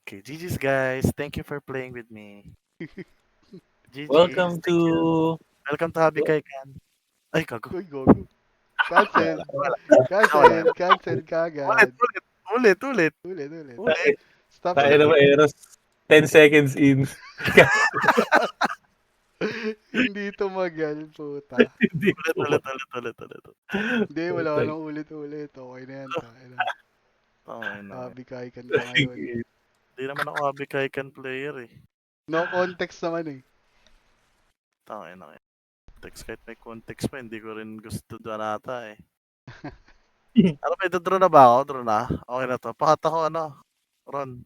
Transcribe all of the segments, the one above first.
Okay, GG's guys. Thank you for playing with me. GG's. Welcome Thank you. to Welcome to Happy Kaikan. Ay, gago. Uy, gogo. Cancel. Wala. Cancel. Wala. Cancel Ulit, kagad. ulit. Ulit, ulit. Ulit, ulit. Ulit. Stop, tayo stop. na Eros. 10 seconds in. Hindi tumagal, puta. Hindi Ulit, ko. ulit, ulit, ulit, ulit. Hindi, wala ka nang ulit-ulit. Okay na yan, tayo na. Okay na. Kaikan ka ngayon. Hindi naman ako Happy Kaikan player eh. No context naman eh. Okay na. Text kahit may context pa, hindi ko rin gusto doon ata eh. Ano ba, draw na ba ako? Draw na? Okay na to. Pakat ako Ron.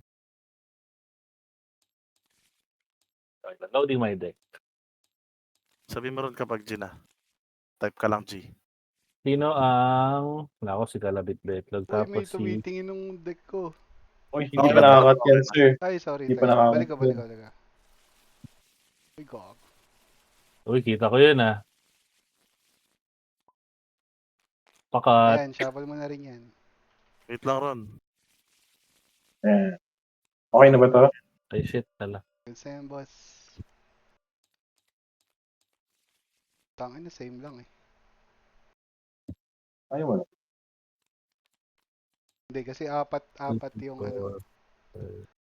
Loading my deck. Sabi mo ron kapag G na. Type ka lang G. Sino ang... Nako, si Kalabit Betlog. Uy, may Tapos si... tumitingin nung deck ko. Uy, Okay hindi na pa to. nakakat Okay yan, na. sir. Ay, sorry. Hindi pa Tayo. nakakat Balik ka, balik yan. ka, balik ka. Uy, gog. Uy, kita ko yun ah. Pakat. Ayan, shuffle mo na rin yan. Wait lang Ron. Eh, okay na ba to? Ay shit, tala. Good sa'yo, boss. Tangin na, same lang eh. Ay, wala. Hindi, kasi apat yung ano.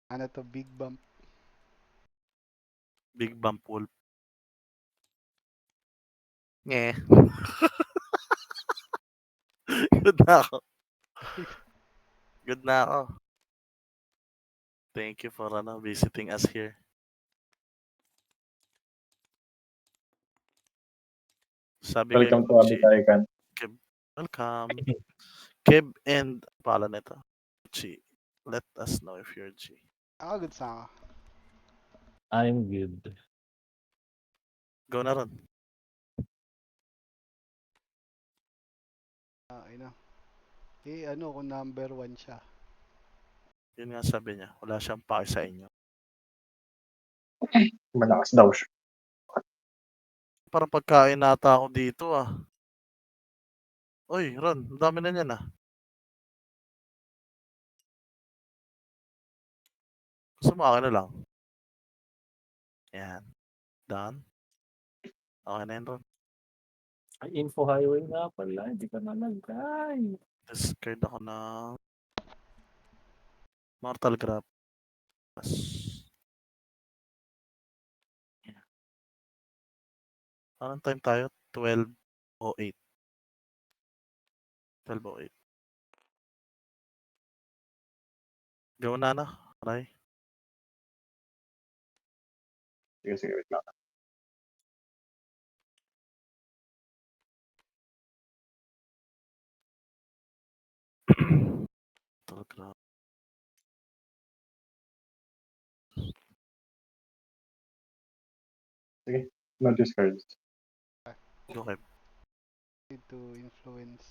Ano to, big bump. Big Bump Wolf. Nye. Good na ako. Good na ako. Thank you for visiting us here. Sabi kay Welcome to Gucci, Abitaikan. welcome. Keb and pala nito. Gucci. Let us know if you're G. Ako, good sa ako. I'm good. Go na ron. Ino. Eh, ano, kung number 1 siya. Yun nga sabi niya. Wala siyang pake sa inyo. Malakas daw siya. Parang pagkain nata ako dito ah. Uy, Ron, ang dami na niyan ah. Gusto mo akin na lang. Yan. Done. Okay na yan, Ron. Ay, info highway nga pala. Hindi ka nalagay. Discard ako na Mortal Grab. Anong time tayo? 12:08. 12:08. Go na na. Aray. Sige, sige, wait lang. Mortal Grab. Sige, no discards. Okay. Need to influence.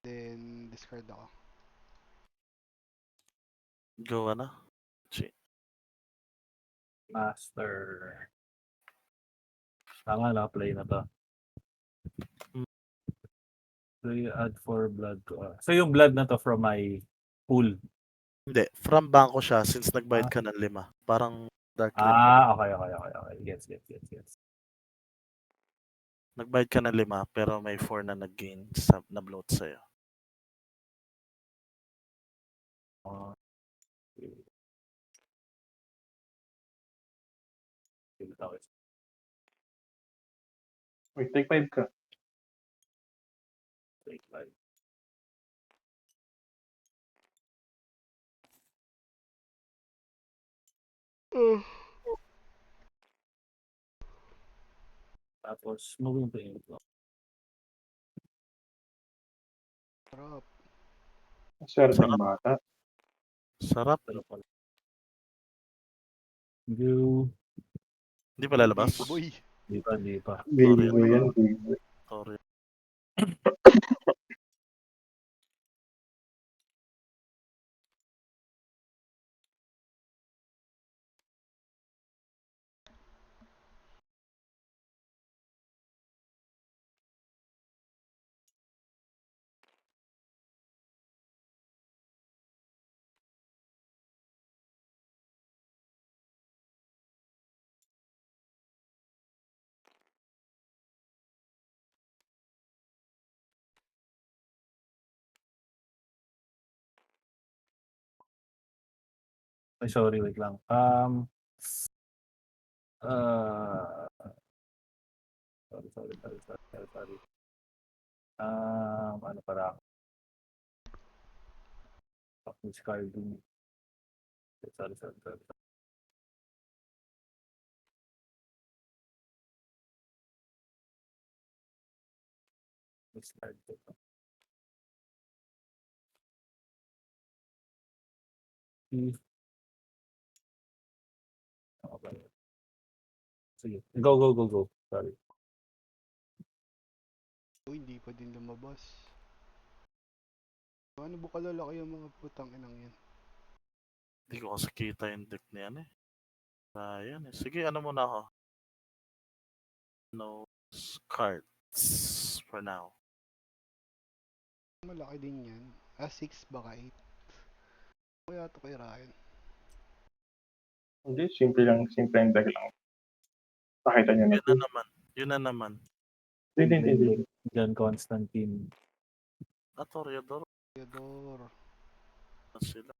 Then, discard ako. Go ka na. G. Master. Tama na, play na to. Play add 4 blood to... So yung blood na to from my pool. Hindi. From banko siya since nagbayad ka ng 5. Parang Dark Lane. Okay. Gets. Nagbayad ka ng 5 pero may 4 na nag-gain na bloat sa'yo. Wait, take 5 ka. Take 5. Tapos, moving to info. Sarap. Swerte Sarap. ng bata. Sarap. Pero pala. Go. Hindi pa lalabas? Big boy. Di pa. Big Sorry. boy yan, big boy. Sorry. Ay, sorry, wait lang. Uh, sorry. Ano para discarding. Sorry. Discard ko. Okay. Sige. Go. Sorry. Uy, hindi pa din lumabas. Ano ba kalalaki yung mga putang inang yan? Hindi ko kasi kita yung deck na yan eh. Ayan eh. Sige, ano muna ako? No cards for now. Malaki din yan. 6 baka 8. Kaya ito kay Ryan. Hindi, simple yung deck lang. Nakita niyo na. Yun na naman. Hindi. John Constantine. Toreador Theodore. na sila.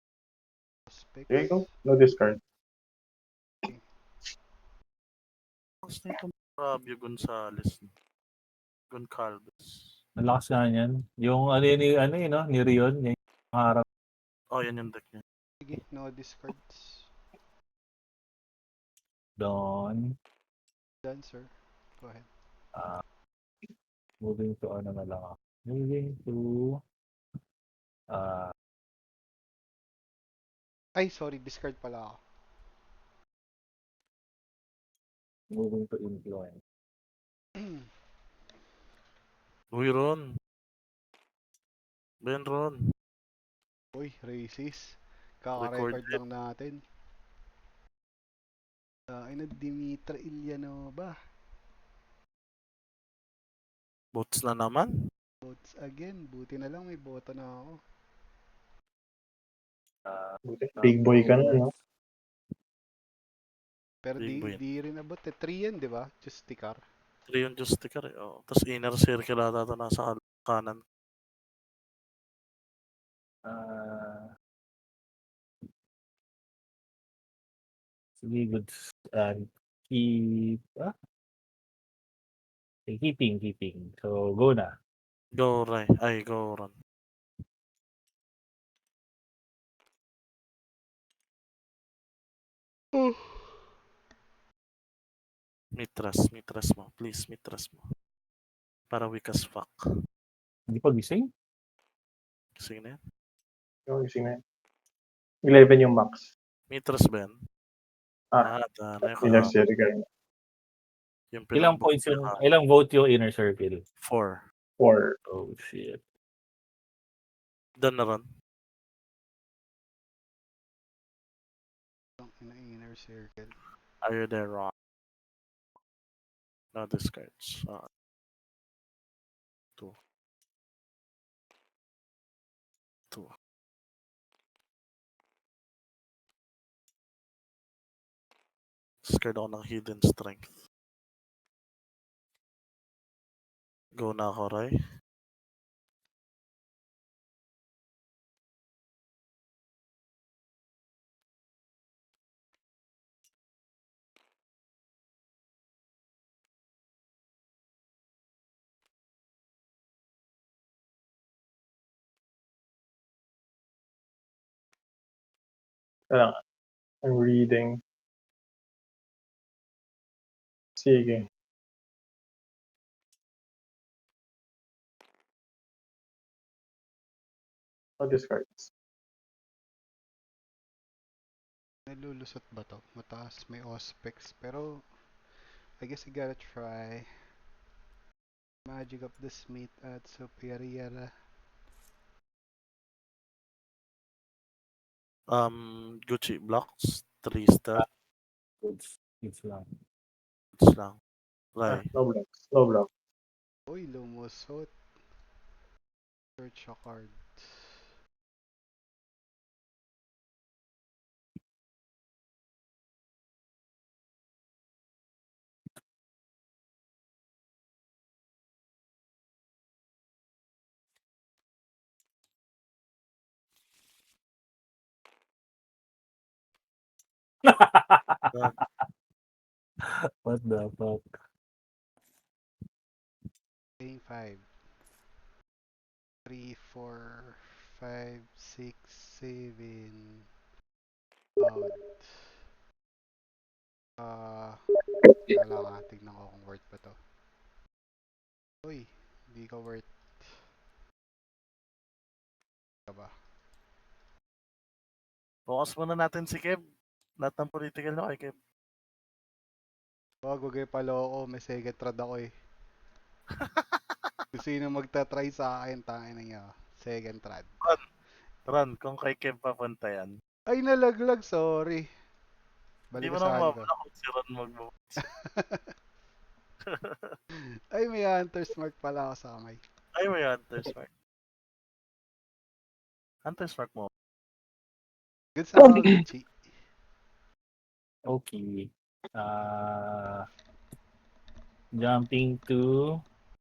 Prospects. There you go. No discard. Tapos nito Fabio Gonzalez. Goncalves. Malakas nga yan. Yung no? Ni Rion. Yung harap Oh, yan yung deck niya. Sige, no discards. doon. Done, sir. Go ahead. Moving to ano na lang ako. Moving to Ay, sorry. Discard pala ako. moving to influence. Uy, Ron. Ben Ron. Uy, racist. Kaka-record lang natin. Ina Dimitra Ilyanova. Bots na naman. Votes again. Buti na lang may boto na ako. Big boy ka na, no? Pero Big boy. di rin abot eh. 3 yan, di ba? Justicar. 3 yung Justicar eh. Oh. Tapos inner circle ata ito nasa kanan. Sige, good. Keeping. So, go na. Go Ray. Ay, go Ron. Mitras mo. Please, mitras mo. Para weak as fuck. Hindi pa gising? Sige na yan. Yung ising na. 11 yung max. Mitras ba yan? Ano yung Inner circle. Yung Ilang points ilang vote yung inner circle? 4. 4. Oh, shit. Done na Ron. Inner circle. Are you there, Ron? No discards. 2. Scared ako ng hidden strength. Go na ako, Ray. I'm reading. Sige. No discards. Nalulusot ba to? Mataas may Auspex. Pero, I guess I gotta try. Magic of the Smith at Superior. Gucci blocks. 3 step. Goods. It's lang. It's lang. Ray. No blocks. No block. Uy, lumusot. Search a card. What the fuck? Playing 5. 3, 4, 5, 6, 7. Out. Wala lang tignan ko kung worth pa to. Uy, hindi ka worth. Ka ba? Focus muna natin si Kev. Lahat ng political na kay Kev. Wag kayo paloko, may second trad ako eh. Kung sino magta-try sa akin, tangin na niya. Second trad. Ron, kung kay Kev papunta yan. Ay, nalaglag, sorry. Hindi mo Balikan na sa ko. mabala kung si Ron magbubukas. Ay, may Hunter's Mark pala ako sa kamay. Ay, may Hunter's Mark. Hunter's Mark mo. Good sa ako, Gucci. Okay. Jumping to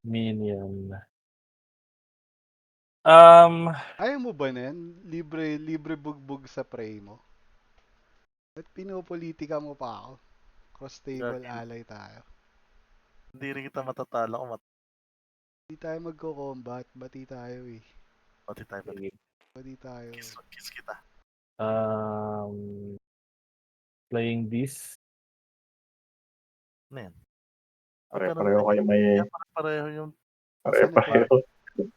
minion. Ayaw mo ba na yan? Libre bugbog sa prey mo. At pinopolitika mo pa ako. Cross-table Gagi. ally tayo. Hindi rin kita matatalo kung Hindi tayo magko-combat. Bati tayo eh. matati tayo. Bati tayo. Kiss kita. Playing this. Ano yan? Pare-pareho kayo may Pareho yung pare-pareho.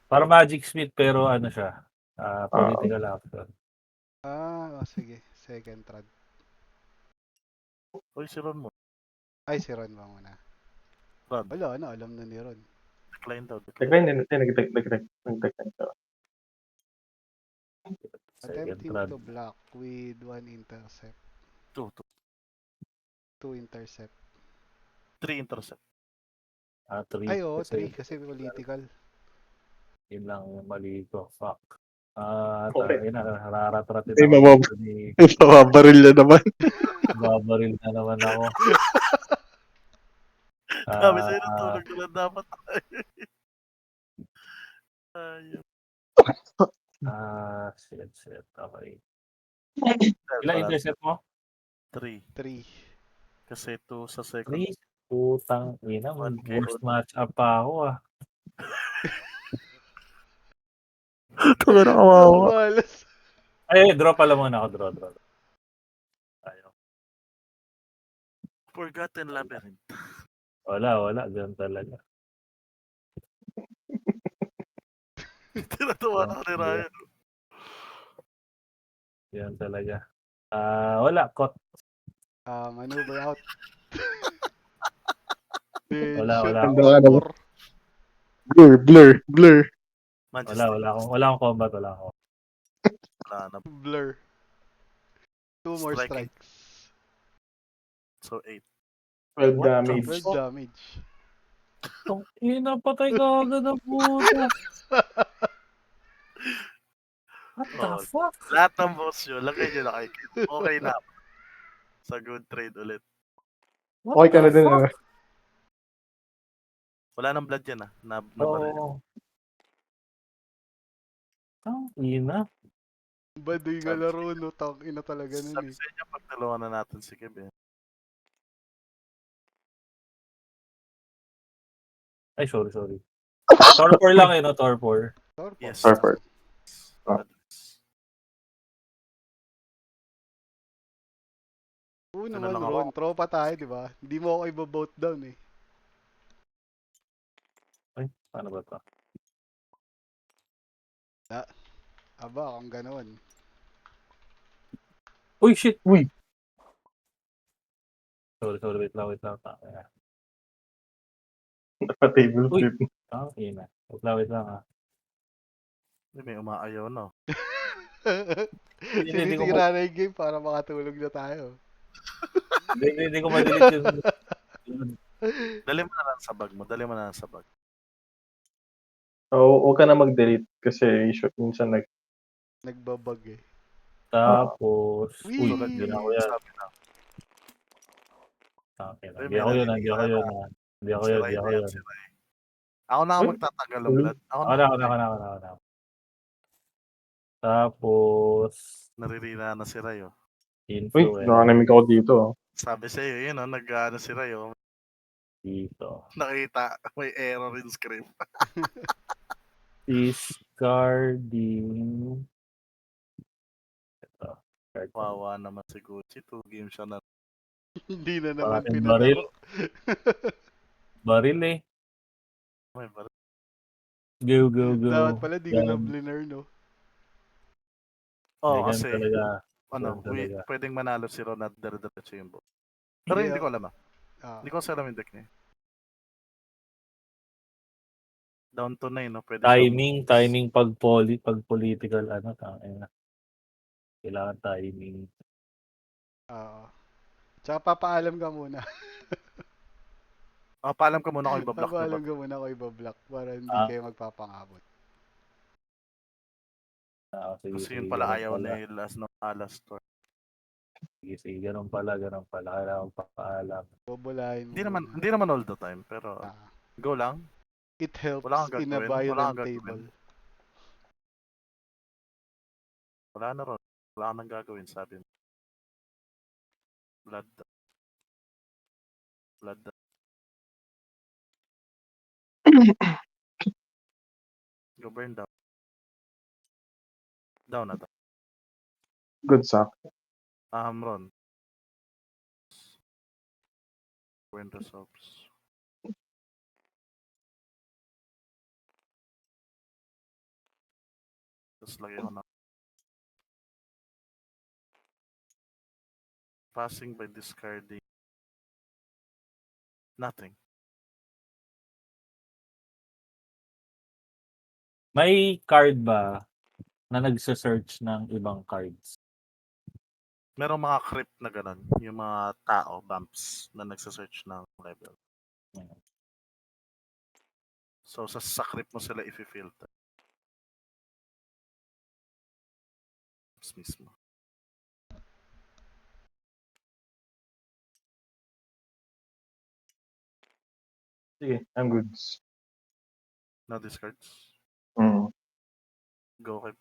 Para Magic Smith pero ano siya? Political action. Sige. Second trad. Uy, si Ron mo. Ay, si Ron ba muna? Ron, Wala, alam na ni Ron. decline daw. Decline din, nag-decline ka. Second Attempting trad. to block with 1 intercept. 2, 2 intercept. 3 intercept. 3. Ay, oo, 3 kasi political. Yun lang yung mali ko. Fuck. Okay. Nararatratin Ay, ako dito ni Mababaril na naman. babaril na naman ako. Sabi sa'yo, natulog na lang dapat. Ayun. Shit. Okay. Ilang intercept mo? 3. 3. Kasi 2 sa second. 3. Putang ina. One Worst game. match up pa ako Tama na kawawa. Malas. Ay, draw pala muna ako. Draw. Tayo. Forgotten Labyrinth. Wala. Ganun talaga. Tinatawa na ni Ryan. Ganun talaga. Wala. Caught. Maneuver out. Wala. Handa ka naman. Blur. Manchester. Wala akong combat. Wala akong. Wala na. Blur. 2 more Striking. strikes. So 8. 12 What the damage. 12 damage. Patay ka agad ng puta. What the Oh, fuck? Lahat ng boss yun, lagay nyo na kay Kim. Okay na. Sa good trade ulit. What Okay ka na the din. fuck? Wala nang blood yan nabaril. Oo. Ina. Baduy nga laro, no? Ina talaga nun Sabi eh. sa inyo, pagtulungan na natin si Kim eh. Ay, sorry. Torpor lang no? Torpor. Yes. Torpor. Oo Ano naman, lang ako? Ron. Tropa tayo, di ba? Hindi mo ako i-vote down eh. Ay, paano ba to? Aba, kung gano'n. Uy, shit! Uy! Sorry, wait lang. Naka-table Uy. flip. Ina. Wait lang. May umaayaw no. Sinisira na yung game para makatulog na tayo. Hindi ko ma-delete yung... Dali mo na lang sa bag mo. So, huwag ka na mag-delete kasi minsan Nagbabag eh. Tapos... Uy, Wee! hindi na ako yan. Sabi na. Hindi ako yun. Hindi ako yun. Ako na Uy. magtatagal ng blood. Ako Ako. Tapos... Naririna na si Ray oh. Uy, Influence nakakamig ako dito. Sabi sa'yo, yun, nag-ano si Rayo. dito. Nakita, may error in script. Discarding. Ito. Card ko. Wawa naman si Gucci. 2 games siya na. Hindi na naman Bakit baril? pinalaro. Baril eh. May bar- Go, go, go. Dapat pala di ko na Yan. bliner, no? Oo, Ganyan kasi, talaga. ano, Ganyan talaga. pwedeng manalo si Ron at dire-diretso yung board. Pero hindi ko alam Ah, Hindi ko kasi alam yung deck niya. Down to 9, no? Pwede Timing pag political, ano, tangina. Kailangan timing. Tsaka papaalam ka muna. Paalam ka muna ako ibablock, diba? Papaalam ka muna ako ibablock para hindi Ah. kayo magpapangabot. Sige, Kasi yun sige, pala ganun ayaw pala. ni Last no Alastor. Sige, sige, ganun pala. Kailangan papaalam. Bobolahin mo Hindi muna. naman all the time, pero Ah, go lang. it helps Wala kang in a gagawin, wala violent kang table. gagawin. Wala na Ron. Wala ka nang gagawin, sabi mo. Blood. Go burn down. Down na to. Good sack. Ron. Burn the subs. Tapos lagay ko na. Passing by discarding. Nothing. May card ba na nagsa-search ng ibang cards? Merong mga crypt na ganun. Yung mga tao, bumps, na nagsasearch ng level. So, sa crypt mo sila i-filter. Mismo. Sige, I'm good. No discards. Mm. Go kay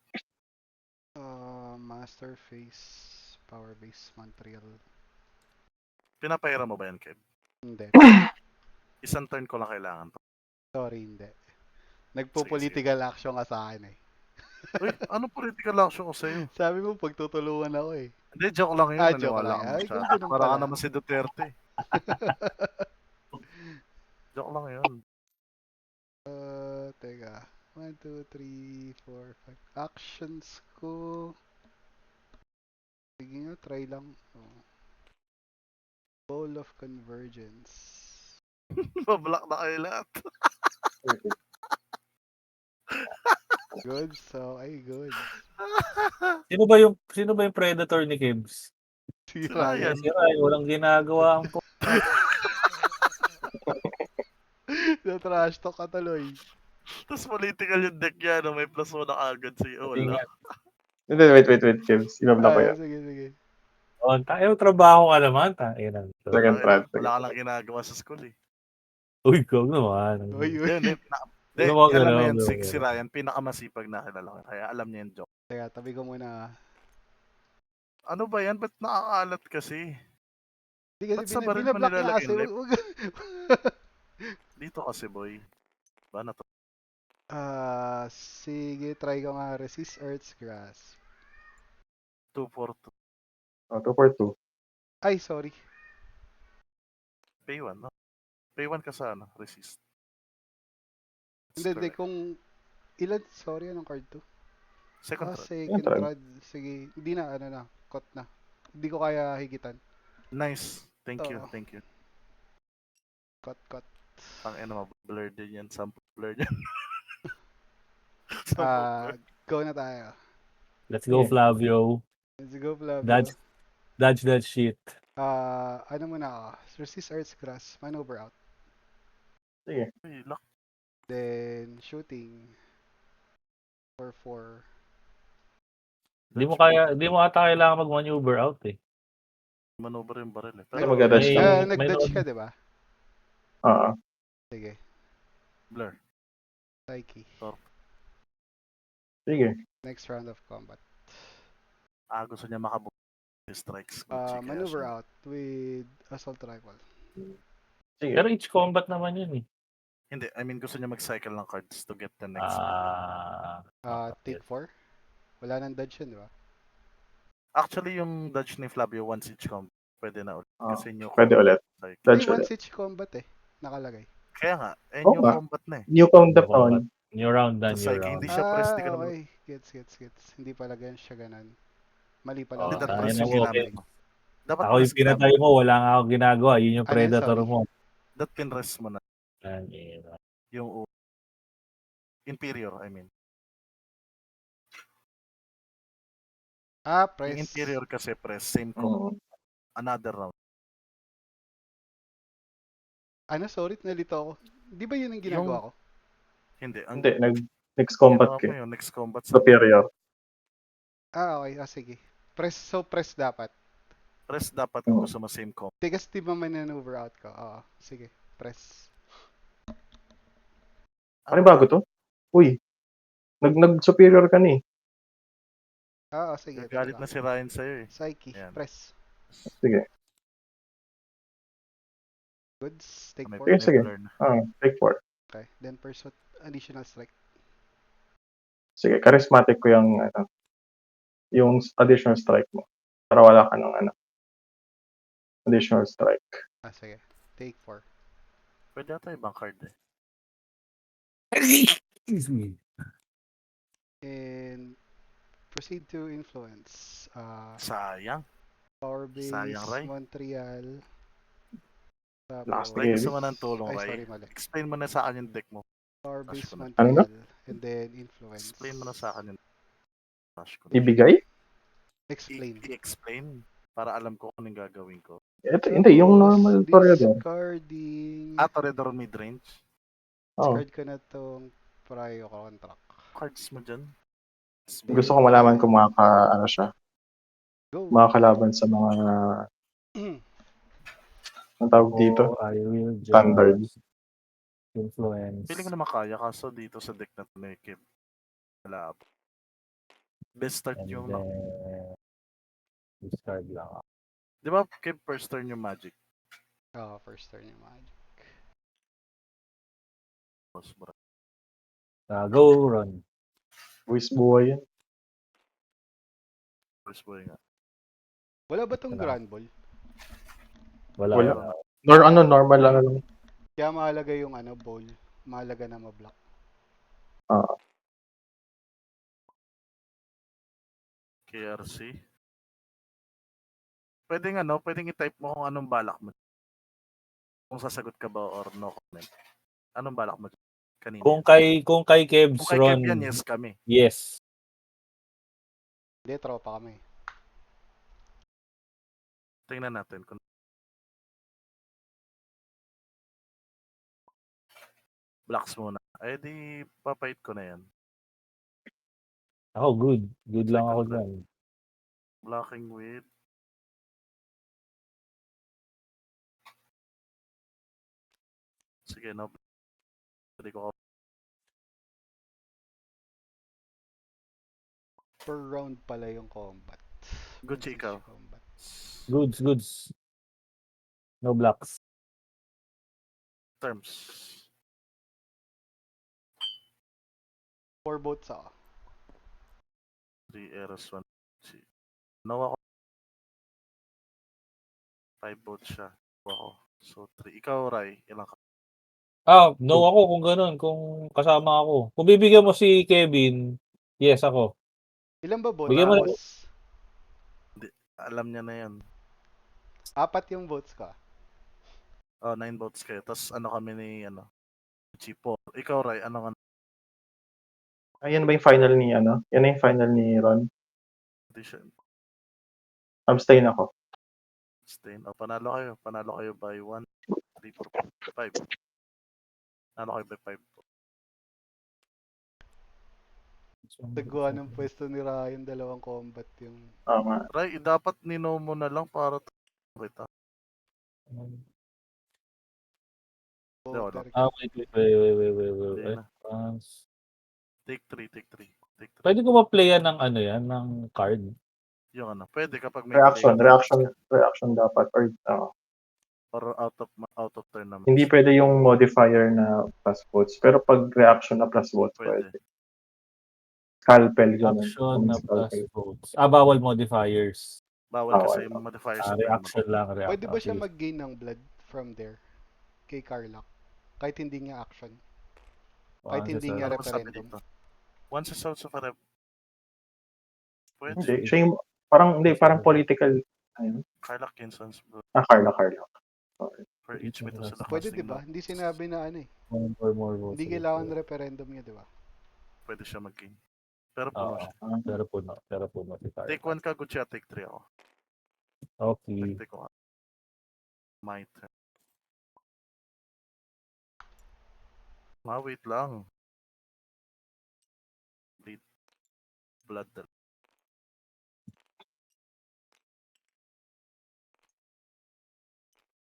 Master Face, Power Base, Montreal. Pinapahira mo ba yan, Kev? Hindi. Isang turn ko lang kailangan. Sorry, hindi. Nagpo-political action ka sa akin eh. Uy, ano political action ko sa'yo? Sabi mo, pagtutulungan ako eh. Hindi, joke lang yun. Joke Naniwala lang. ka Ay, masyado. kung ganun Para ka pala. naman si Duterte. Joke lang yun. Teka. 1, 2, 3, 4, 5. Actions ko. Sige nga, try lang. Ball of Convergence. Mablock na kayo lahat. Good, so ay good. Sino ba yung predator ni Kebs? Si Ryan. Si Ryan, walang ginagawa ang Na trash talk ka tuloy. Tapos political yung deck niya, no? May plus 1 na agad sa'yo. Wala. Hindi, wait, Kim. Sinabla ko yan. Sige. Oh, tayo trabaho ka naman. Tayo Second trad. Wala ka lang ginagawa sa school eh. Uy, go naman. Uy. Hindi, Ano mo, alam mo ganun, yan, ganun. si Ryan, pinakamasipag na kilala ko. Kaya alam niya yung joke. Teka, tabi ko muna. Ano ba yan? Ba't nakakalat kasi? Hindi Ba't kasi sa baril mo binablock niya nilalagay kasi. yung lip? Dito kasi, boy. Ba na to? Sige, try ko nga. Resist Earth's Grasp. 2-4-2. 2 for 2. Ay, sorry. Pay 1, no? Pay 1 ka sa ano? Resist. Hindi. Kung ilan, sorry, anong card to? Second threat. Second trad. trad. Sige, hindi na, cut na. Hindi ko kaya higitan. Nice. Thank you. Cut. Ang ina, blur din yan. Sample blur yan. Go na tayo. Let's go, Flavio. Let's go, Flavio. Dodge that shit. Ano muna ako? Resist Earth's Grasp. Maneuver out. Sige. Uy, lock. Then, shooting. For 4. Hindi mo ata kailangan mag-maneuver out eh. Maneuver yung baril eh. Ay, mag-dash may- ka. Nag-dodge ka, di ba? Oo. Sige. Blur. Psyche. Sige. Next round of combat. Gusto niya makabuo. Strikes, Gucci, kaya Maneuver siya. out with assault rifle. Sige. Pero each combat naman yun eh. Hindi, I mean gusto niya mag-cycle ng cards to get the next. Take 4. Wala nang dodge yun, di ba? Actually, yung dodge ni Flavio once each combat, pwede na ulit. Ah, Kasi new pwede combat. ulit. Like, Dodge Hindi, one ulit. siege combat eh. Nakalagay. kaya nga, Oo new nga. combat na eh. New combat New combat. on. New round na, Sa new psyche, round. hindi siya press, di ka naman. Okay. Gets. Hindi pala ganun siya ganun. Mali pala. Hindi, Oh, that nakalagay. press ayun yung mo, ginamit okay. mo. Dapat Ako press yung pinatay ginamit mo, wala nga ako ginagawa. Yun yung Ano yun, predator sorry? mo. That pinrest mo na. Yan, yun. Yung Inferior, I mean. Press. Yung Inferior kasi press, same combat. Another round. Ano, sorry, nalito ako. Di ba yun ang ginagawa ko? Hindi, Hindi, next combat ginawa ka. mo yung next combat sa Superior. Okay. Sige. Press dapat. press dapat kung gusto mo same combat. Tigas di ba maneuver out ka? Sige. Press. Ano bago to? Uy. Nag-superior ka ni. Sige. Galit na si Ryan sa'yo eh. Psyche. Ayan. Press. Sige. Goods. Take May 4. sige. learn. Take 4. Okay. Then pursuit. Additional strike. Sige, charismatic ko yung additional strike mo. Para wala ka ng additional strike. Sige. Take 4. Pwede ata ibang card eh. Excuse me. And proceed to influence. Sayang. Power Base, Sayang, Ray. Montreal. Last Ray, game. gusto mo ng tulong, Ay, Ray. sorry, mali. Explain mo na sa akin yung deck mo. Power Flash Base, ko na. Ano na? Montreal. And then influence. Explain mo na sa akin yung flash ko. Ibigay? Explain. I-explain para alam ko kung anong gagawin ko. Ito, hindi, yung normal Toreador. Discarding. Toreador mid-range. Oh. Discard ko na tong prior contract. Cards mo dyan. Gusto ko malaman kung siya. Go. Makakalaban sa mga ang tawag dito. Oh, I will just Standard. influence. Feeling ko naman kaya kaso dito sa deck na may Kev. Wala. Best start And yung then, discard lang ako. Di ba Kev first turn yung magic? First turn yung magic. Boss, bro. Go, run. Buwis buhay yan. First boy nga. Wala ba tong Wala. Grand Ball? Wala. Wala. Normal lang. Kaya mahalaga yung ball. Mahalaga na ma-block. KRC. Pwedeng i-type mo kung anong balak mo. Kung sasagot ka ba or no comment. Anong balak mo kanina? Kung kay Kevs, Kung kay Ron, Kev yan, yes kami. yes. Hindi, tropa kami. Tingnan natin kung blocks muna. Ay di papait ko na yan. Ako, good. Good lang Second ako round. dyan. Blocking with sige, no. Pwede ko Per round pala yung combat. Gucci, One ikaw. siege Combat. Goods. No blocks. terms. 4 votes ako. 3 errors, 1. No ako. 5 votes siya. Ako. So 3. Ikaw, Rai, ilang ka? No ako kung ganun. Kung kasama ako. Kung bibigyan mo si Kevin, yes ako. Ilan ba votes? Bigyan mo na- Boss? Alam niya na yan. 4 yung votes ka. 9 votes kayo. Tapos kami ni Chipo. Ikaw, Rai, ano nga? Ayan ba yung final ni Yan na yung final ni Ron. Edition? Abstain ako. Stain. Panalo kayo. Panalo kayo by 1, 3, 4, 5. Panalo kayo by 5. Nagawa ng pwesto ni Ryan, dalawang combat yung... Tama. Rai, dapat nino mo na lang para kita. voter. Hindi na. Take 3. Pwede ko ma-playan ng ng card. Yung ano, pwede kapag may delay Reaction dapat or out of turn naman. hindi pwede yung modifier na plus votes. Pero pag reaction na plus votes, Pwede. pwede. Scalpel, ganun. Action Kung na plus scalpel. votes. Bawal modifiers. Bawal Bawal. kasi yung modifiers na Reaction lang. Pwede ba siya Sige. mag-gain ng blood from there? Kay Carlock? Kahit hindi niya action. Kahit Once hindi is niya Ano ba sabi referendum. dito? Once is out of a rep. Pwede. Hindi, siya yung, parang political, ayun. Carla Kinson's bro. Carla. Okay. For each with sila Pwede, casting di ba? no. Hindi sinabi na ano eh. More votes. Hindi kailangan referendum niya, di ba? Pwede siya mag-gain. Pero puno siya. Pero puno si Carla. Take 1 ka, good siya. Take 3 ako. Okay. Take ko. My turn. Wait lang. Bleed. Blood.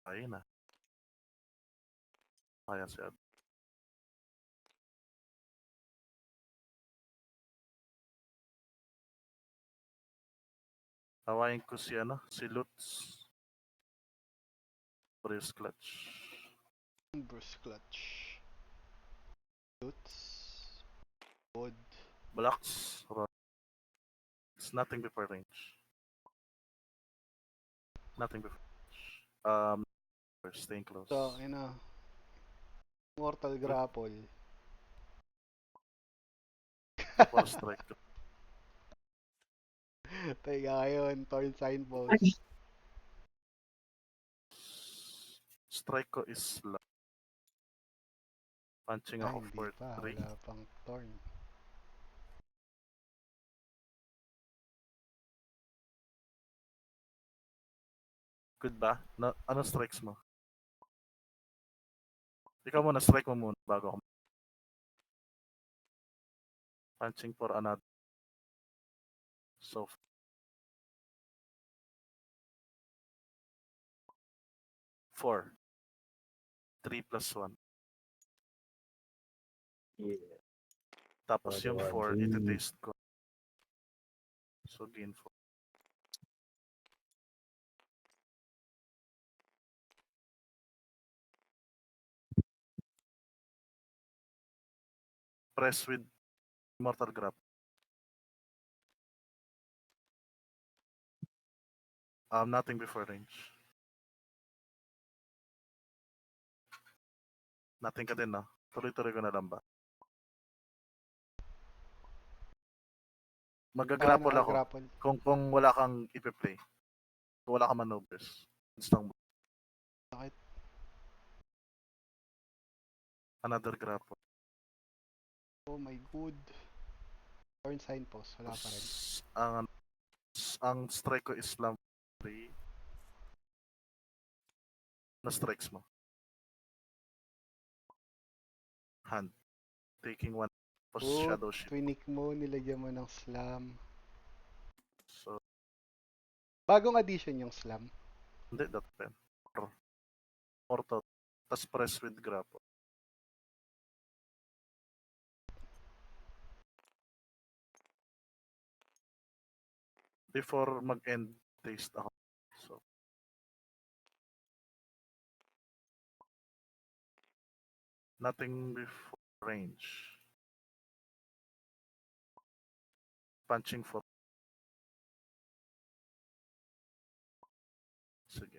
Ayun na. Kaya siya. Tawain ko si si Lutz. Bruce Clutch. Bruce Clutch. Lutz. Wood. Blocks. It's nothing before range. Nothing before range. Staying close. So, Mortal Grapple. For strike. Teka yun, Torn Signpost. Strike ko is lang. Punching ako Hindi for pa, 3. wala pang Torn. Good ba? Ano strikes mo? Ikaw muna, strike mo muna bago ako. Punching for another. So, 4. 3 plus 1. Yeah. Tapos yung 4, iti-taste ko. So, gain 4. Press with Mortal Grab. Nothing before range. Nothing ka din, no? Tuloy-tuloy ko na lang ba? Mag-grapple ako. Grapple. Kung wala kang ipe-play. Kung wala kang maneuvers. Instant Bakit? another grapple. Oh my god. Torn Signpost, wala pa rin. Ang strike ko is slam 3. Na strikes mo. Hand. Taking 1. Post shadow shield. Twinik mo, nilagyan mo ng slam. So, Bagong addition yung slam. hindi, that pen. Orto. Tapos press with grapple. Before mag-end, taste ako. So, nothing before range. Punching for. Sige.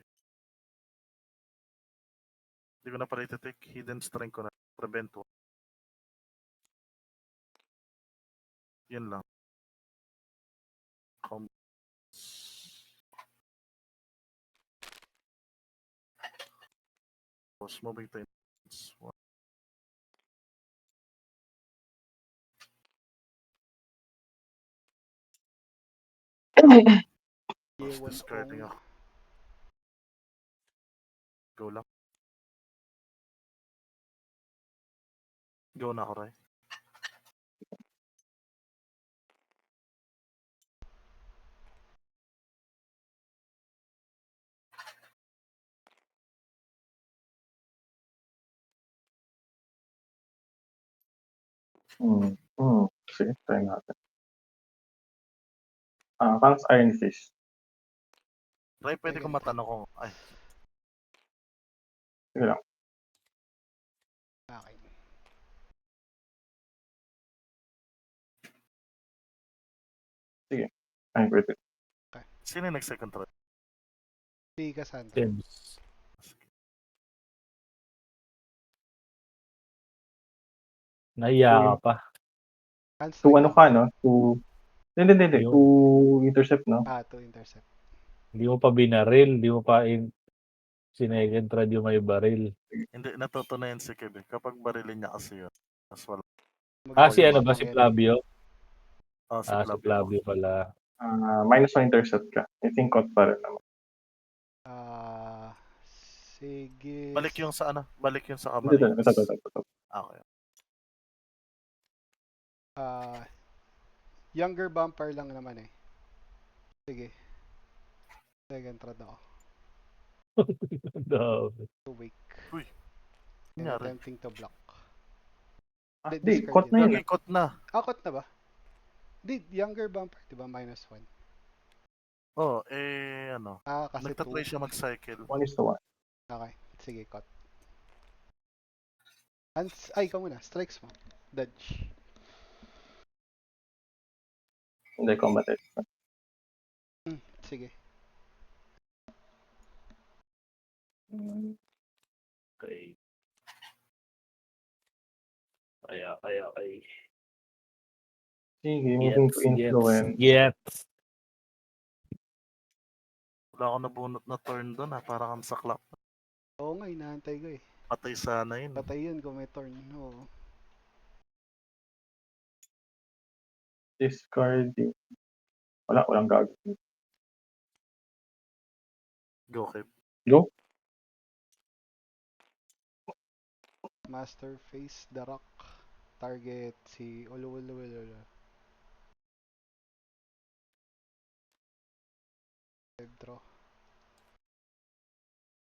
Hindi ko na pala iti-take. Hidden strength ko na. Prevent 1. Yun lang. Was moving to was discarding ako. Go lang. Go na ako, Ray. Sige, try natin. Kang's Iron Fist. Ray, pwede ko matanong kung, ay, Sige lang. Okay. Ay, pwede. sino yung nag-second try? Si Cassandra. Tibbs. Nahiya ka pa. Hands To like ano ako. ka, no? Hindi. Yung- To intercept, no? To intercept. Hindi mo pa binaril, hindi mo pa sinecond trad yung may baril. Hindi, natuto na yan si Kev. Kapag barilin niya kasi yun. Mas wala. Si ano ba, Magpapabang si yan. Flavio? Si Si Flavio. Flavio pala. -1 intercept ka. I think caught pa rin naman. Sige. Balik yung sa ano? Balik yung sa Ito. Camarines. Ito. Okay. Younger bumper lang naman eh. Sige. Second trad ako. Dami. Too weak. Uy. And Nangyari. attempting to block. Di, Discard caught yun. na yun. Ikot na. Caught na ba? Younger bumper, di ba? -1. Ano. Kasi Nagtatry 2. siya mag-cycle. 1:1. Okay. Sige, caught. Ay, ikaw muna. Strikes mo. Dodge. Hindi, combat expert. Sige. Okay. Kaya. Sige, moving to influence. Gets. Wala ako nabunot na turn doon para kang saklap. Oo nga, inaantay ko eh. Patay sana yun. Patay yun kung may turn. Oo. Discarding. Walang gagawin. Go, Kev. Go. Master face the rock. Target si Olo. Draw.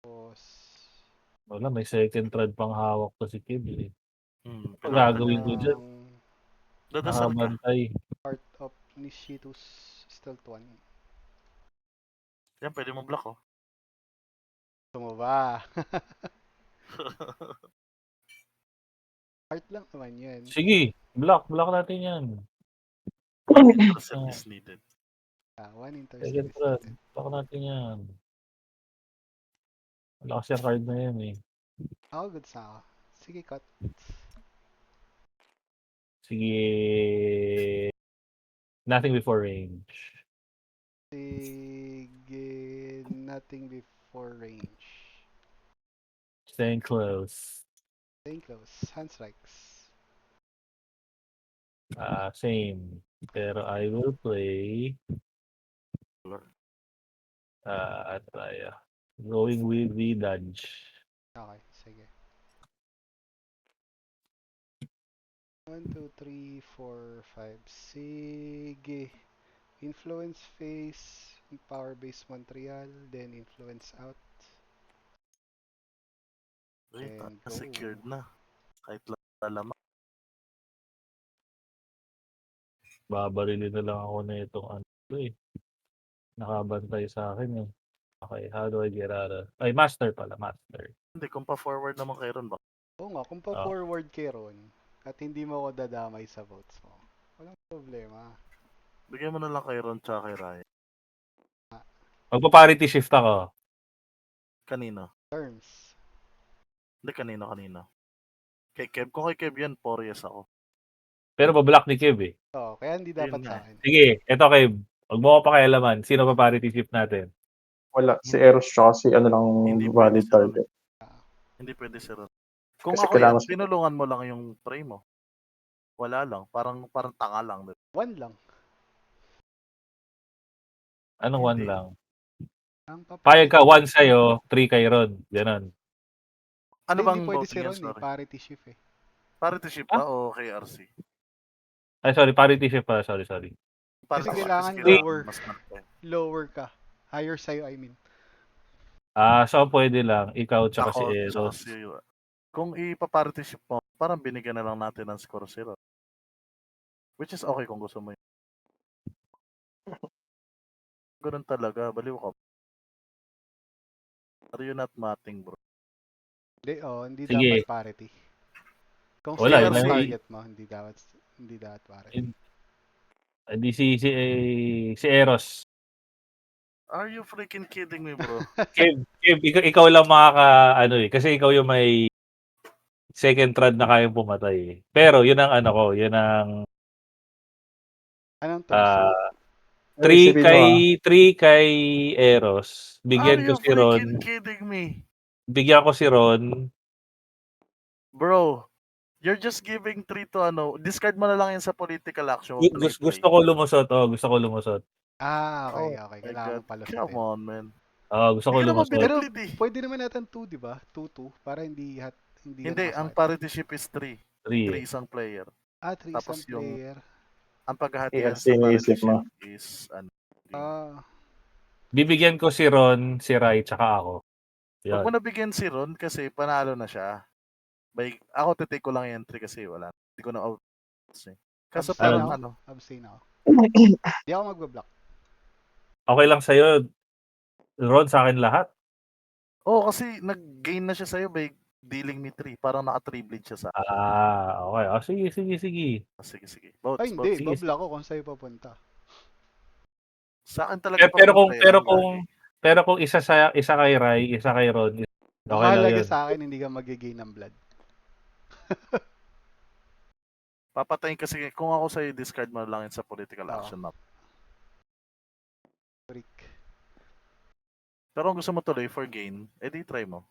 Tapos Wala, may second trad pang hawak pa si Kib. Ang pinapatay. gagawin ko dyan, Dadasal ka. nakabantay. Part of Nishitus Stealth 1. Yan, pwede mo block, oh. Tumaba. Part lang naman yan. Sige, block natin yan. One intercept is needed. One Second intercept is trad, needed. block natin yan. Wala kasi yung card na yan eh. Ako good sa ako. Sige, cut. Sige, nothing before range. Sige, nothing before range. Staying close. Staying close. Hand strikes. Same. Pero I will play going with the dodge. Okay, sige. 1, 2, 3, 4, 5. Sige. Influence phase, power base Montreal, then influence out. Wait, And go. secured na. Kahit lalaman. Babarilin na lang ako na itong nakabantay sa akin eh. Okay, how do I get out of... Ay, master pala, master. Hindi, kung pa-forward naman kayo ron, baka Oo nga, kung pa-forward kayo ron, at hindi mo ako dadamay sa votes mo, walang problema. bigyan mo na lang kay Ron tsaka kay Ryan. Magpa-parity shift ako. Kanino? Terms. Hindi, kanino. Kay Kev. Kung kay Kev yan, Porias ako. Pero bablock ni Kev eh. Oo, kaya hindi dapat Yun sa nga akin. Sige, eto Kev. Huwag mo ko pakialaman. Sino pa parity shift natin? Wala. Si Eros tsaka si ano lang Hindi pwede valid si Ron. target. Hindi pwede si Ron. Kung Kasi ako yan, kailangan- tinulungan mo lang yung tray mo. Wala lang. Parang tanga lang. Diba? One lang. Anong one Hindi. lang? Ang Payag ka, one sa'yo, 3 kay Ron. Ganon. Ano Hindi bang pwede voting si yan, Ron eh, sorry? parity shift eh. Parity ship ba o KRC? Ay, sorry, parity shift pala. Sorry. Parity ship kailangan kasi lower. mas malaki. Lower ka. Higher sa'yo, I mean. So pwede lang. Ikaw tsaka si Ako, Eros. tsaka si... Kung ipa-parity ship mo, parang binigyan na lang natin ng score si Ron. Which is okay kung gusto mo yun. Ganun talaga, baliw ka. Are you not matting, bro? Hindi Sige. dapat parity. Kung Wala, sino ang yun. target mo, hindi dapat parity. Hindi si Eros. Are you freaking kidding me, bro? Kev, ikaw lang kasi ikaw yung may second thread na kayang pumatay. Pero yun ang yun ang Anong terms mo? 3 Isipin mo, kay Eros. Are Bigyan ko you si Ron. freaking kidding me? Bigyan ko si Ron. Bro, you're just giving 3 to discard mo na lang yan sa political action. Huwag na i-play. Gusto ko lumusot. Gusto ko lumusot. Okay. Oh my Kailangan God. mong palusutin. Come on, man. Gusto ko Hindi ka naman lumusot. Pero biniplit eh. pwede naman natin 2, di ba? 2-2 para hindi Hindi, ang masakit. parity ship is 3. 3 3 isang player. 3 Tapos isang player. Ang paghahatian Yes, sa parity iniisip mo. ship is Bibigyan ko si Ron, si Rai, tsaka ako. Huwag Yan. mo nabigyan si Ron kasi panalo na siya. Ako titake ko lang yung entry kasi wala. Hindi ko na out. Kaso Abstain parang ako. Abstain ako. Di ako magbablock. Okay lang sa'yo. Ron, sa akin lahat. kasi nag-gain na siya sa'yo by dealing me 3. Parang naka-3 bleed siya sa akin. Okay. Sige. Sige. Boats. Hindi, sige. bablock ko kung sa'yo papunta. Sa akin talaga Pero kung isa kay Rai, isa kay Ron, okay lang Mahalaga yun. sa akin, hindi ka mag-gain ng blood. Papatayin kasi kung ako sa'yo, discard mo lang yun sa political action map. Freak. Pero kung gusto mo tuloy for gain, edi try mo.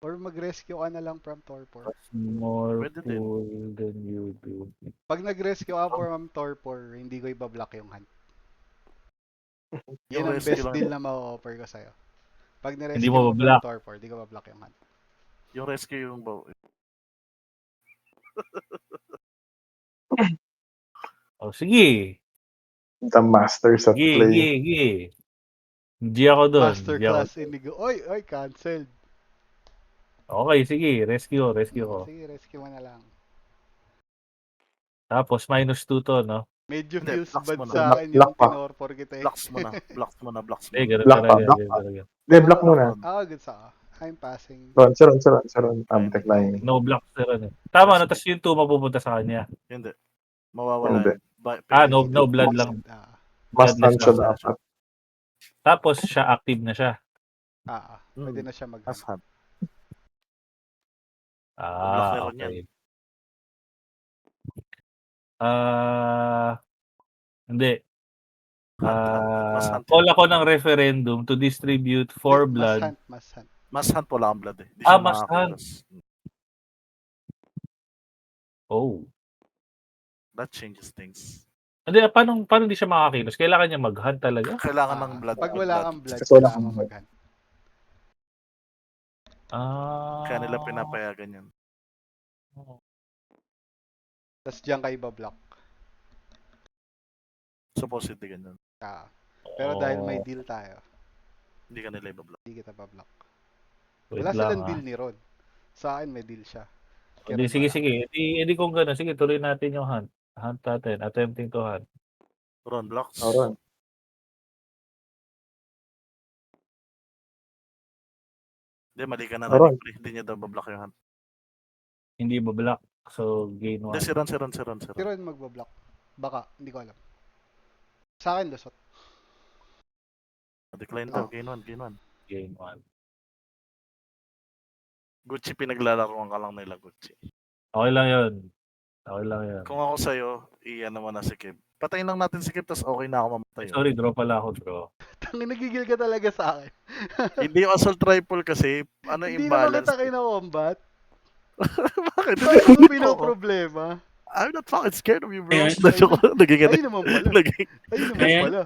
Or mag-rescue ka na lang from Torpor. More Pwede din. cool than you do. Pag nag-rescue ka from Torpor, hindi ko ibablock yung hunt. Yan ang rescue best lang. deal na ma-offer ko sa'yo. Pag Hindi na-rescue mo mo from bablock. Torpor, hindi ko bablock yung hunt. Yung rescue yung Sige. The masters at play. Sige. Hindi ako doon. Masterclass Indigo. Oy, cancelled. Okay, sige. Rescue ko. Sige, rescue mo na lang. Tapos -2 to, no? Medyo Hindi, feels blocks bad mo na. sa akin Block yung pa. tinorpor kita eh. blocks mo na. Ganun Block pa. talaga. Hindi, block muna. Good sa I'm passing. Ron, si Ron. Abtek lang. No block si Ron. Tama, no? Tapos yung 2 mapupunta sa kanya. Hindi. Mawawala Hindi. yun. No blood lang. Must Bloodless hunt siya lang dapat. Tapos siya active na siya. Pwede na siya mag As hunt. Block na ron yan. Okay. Hindi. Mas hunt. Call ako ng referendum to distribute 4 blood. Must hunt. Mas hunt wala kang blood eh. Di siya must hunt. makakilos. Oh. That changes things. Hindi, paano hindi siya makakilos? Kailangan niya mag-hunt talaga? Kailangan ng blood. Pag wala kang blood, Kasi wala kailangan kang mo blood. mag-hunt. Kaya nila pinapayagan yan. Tapos diyan ka ibablock. Supposedly ganyan. Pero dahil may deal tayo, Hindi ka nila ibablock. hindi kita bablock. Wait Wala lang, silang deal ni Rod. Sa akin may deal siya. Hindi, sige. Hindi kung gano'n. Sige, tuloy natin yung hunt. Hunt natin. Attempting to hunt. Ron blocks. Ron. Hindi, mali ka na Ron. pre. Hindi niya daw bablock yung hunt. Hindi ba-block. So, gain 1. Hindi, si Ron. Si Rod magbablock. Baka, hindi ko alam. Sa akin, lusot. Decline daw. Gain 1. Gain 1. Gucci, pinaglalaroan ka lang nila, Gucci. Okay lang yun. Kung ako sa'yo, iyan naman na si Kev. Patayin lang natin si Kev, tas okay na ako mamatay. Sorry, draw pala ako, bro. Tangin, nagigil ka talaga sa akin. Hindi yung assault rifle kasi, Hindi naman imbalance. kita kina-combat. Bakit? Bakit mo pinoproblema? I'm not fucking scared of you, bro. Ayan. Na-joke lang. Ayun naman pala. Ayan.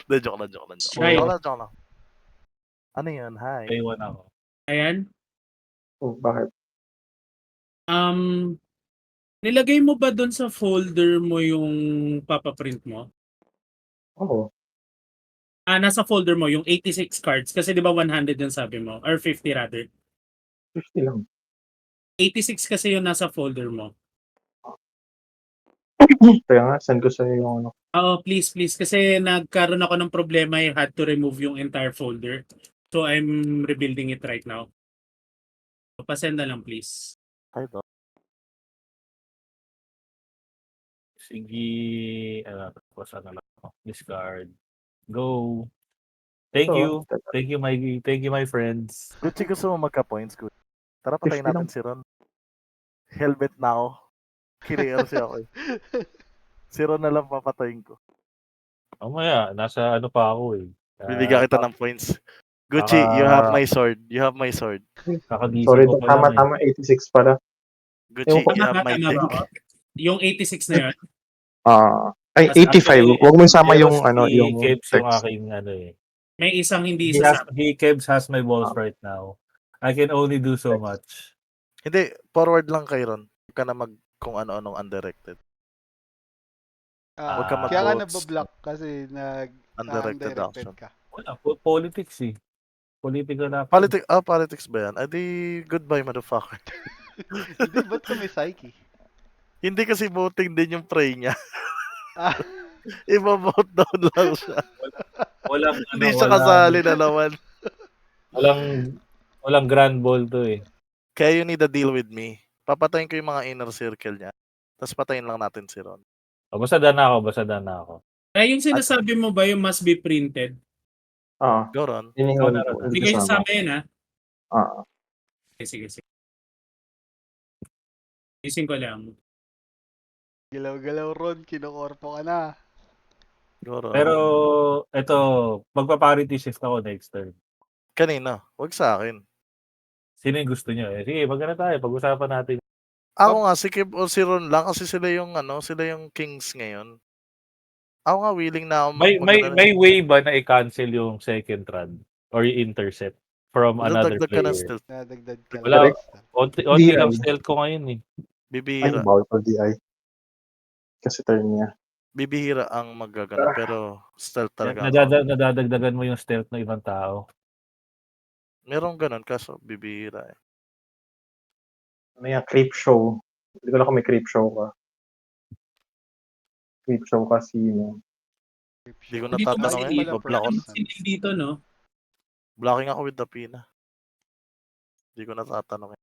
Na-joke lang. Right. Joke lang. Ano yan? Hi. Day 1 ako. Ayan. Bakit? Nilagay mo ba doon sa folder mo yung papaprint mo? Oo. Nasa folder mo yung 86 cards kasi 'di ba 100 yung sabi mo or 50 rather. 50 lang. 86 kasi yung nasa folder mo. Kaya nga, send ko sa'yo yung ano. Oo, please, please. Kasi nagkaroon ako ng problema. I had to remove yung entire folder. So, I'm rebuilding it right now. So, pasend na lang, please. Ay, do. Sige, tapos ano lang ako, discard. Go. Thank So, you. Thank you my friends. Gucci, gusto mo magka-points, Gucci? Tara, patayin 50 natin lang. si Ron. Helmet na ako. Clear siya ako eh. Si Ron na lang papatayin ko. Mamaya, nasa ano pa ako eh. Bibigyan kita ng points. Gucci, you have my sword. You have my sword. Kakagising Sorry, ko pa lang eh. tama, 86 pala. Gucci, Yung- you have my Tama ba tank. ako? Yung 86 na yun. Ay, Kasi 85. actually, Huwag mo isama pero yung, ano, si yung Kebs yung text. aking ano eh. May isang hindi He isa sa... Kebs has my balls right now. I can only do so much. Hindi, forward lang kay Ron. Huwag ka na mag kung ano-anong undirected. Huwag ka Kaya nga mag-votes. nabablock kasi Undirected undirected action. ka. Wala, politics eh. Political action. Politics ba yan? Ay di, goodbye, motherfucker. Hindi, ba't ka may psyche? Hindi kasi voting din yung pray niya. Ah, Iba-vote down lang siya. Walang, Hindi siya kasali na naman. walang grand ball to eh. Kaya you need to deal with me. Papatayin ko yung mga inner circle niya. Tapos patayin lang natin si Ron. Basta dana ako. Ay, yung sinasabi mo ba yung must be printed? Go, Ron. Yun yung Ikaw ano na, ko. Ron. Hindi Hindi kayo kasama. sasama yun, ha? Sige. Sige. Ising ko lang. galaw-galaw Ron, kinukorpo ka na. Go, Ron. Pero, ito, magpa-parity shift ako next turn. Kanina, wag sa akin. Sino yung gusto nyo? Sige, magana tayo. Pag-usapan natin. Ako nga, si Kib o si Ron lang kasi sila yung kings ngayon. Ako nga, willing na ako May way ba na i-cancel yung second run or yung intercept from another Dadagdag ka ng player? stealth. Nadagdag ka Wala. lang. Onti DI. lang stealth ko ngayon eh. Ay, Bibihira. bawal pa DI. Kasi turn niya. Bibihira ang magagano. Pero stealth talaga ang Nadadagdagan mo yung stealth ng ibang tao. Merong ganun, kaso bibihira eh. Ano yan, creep show. Hindi ko lang kung may creep show ka. Creep show casino. Hindi ko Dito natatanong kasi eh. Bablock ko. hindi dito, no? Blocking ako with the pina. Hindi ko natatanong eh.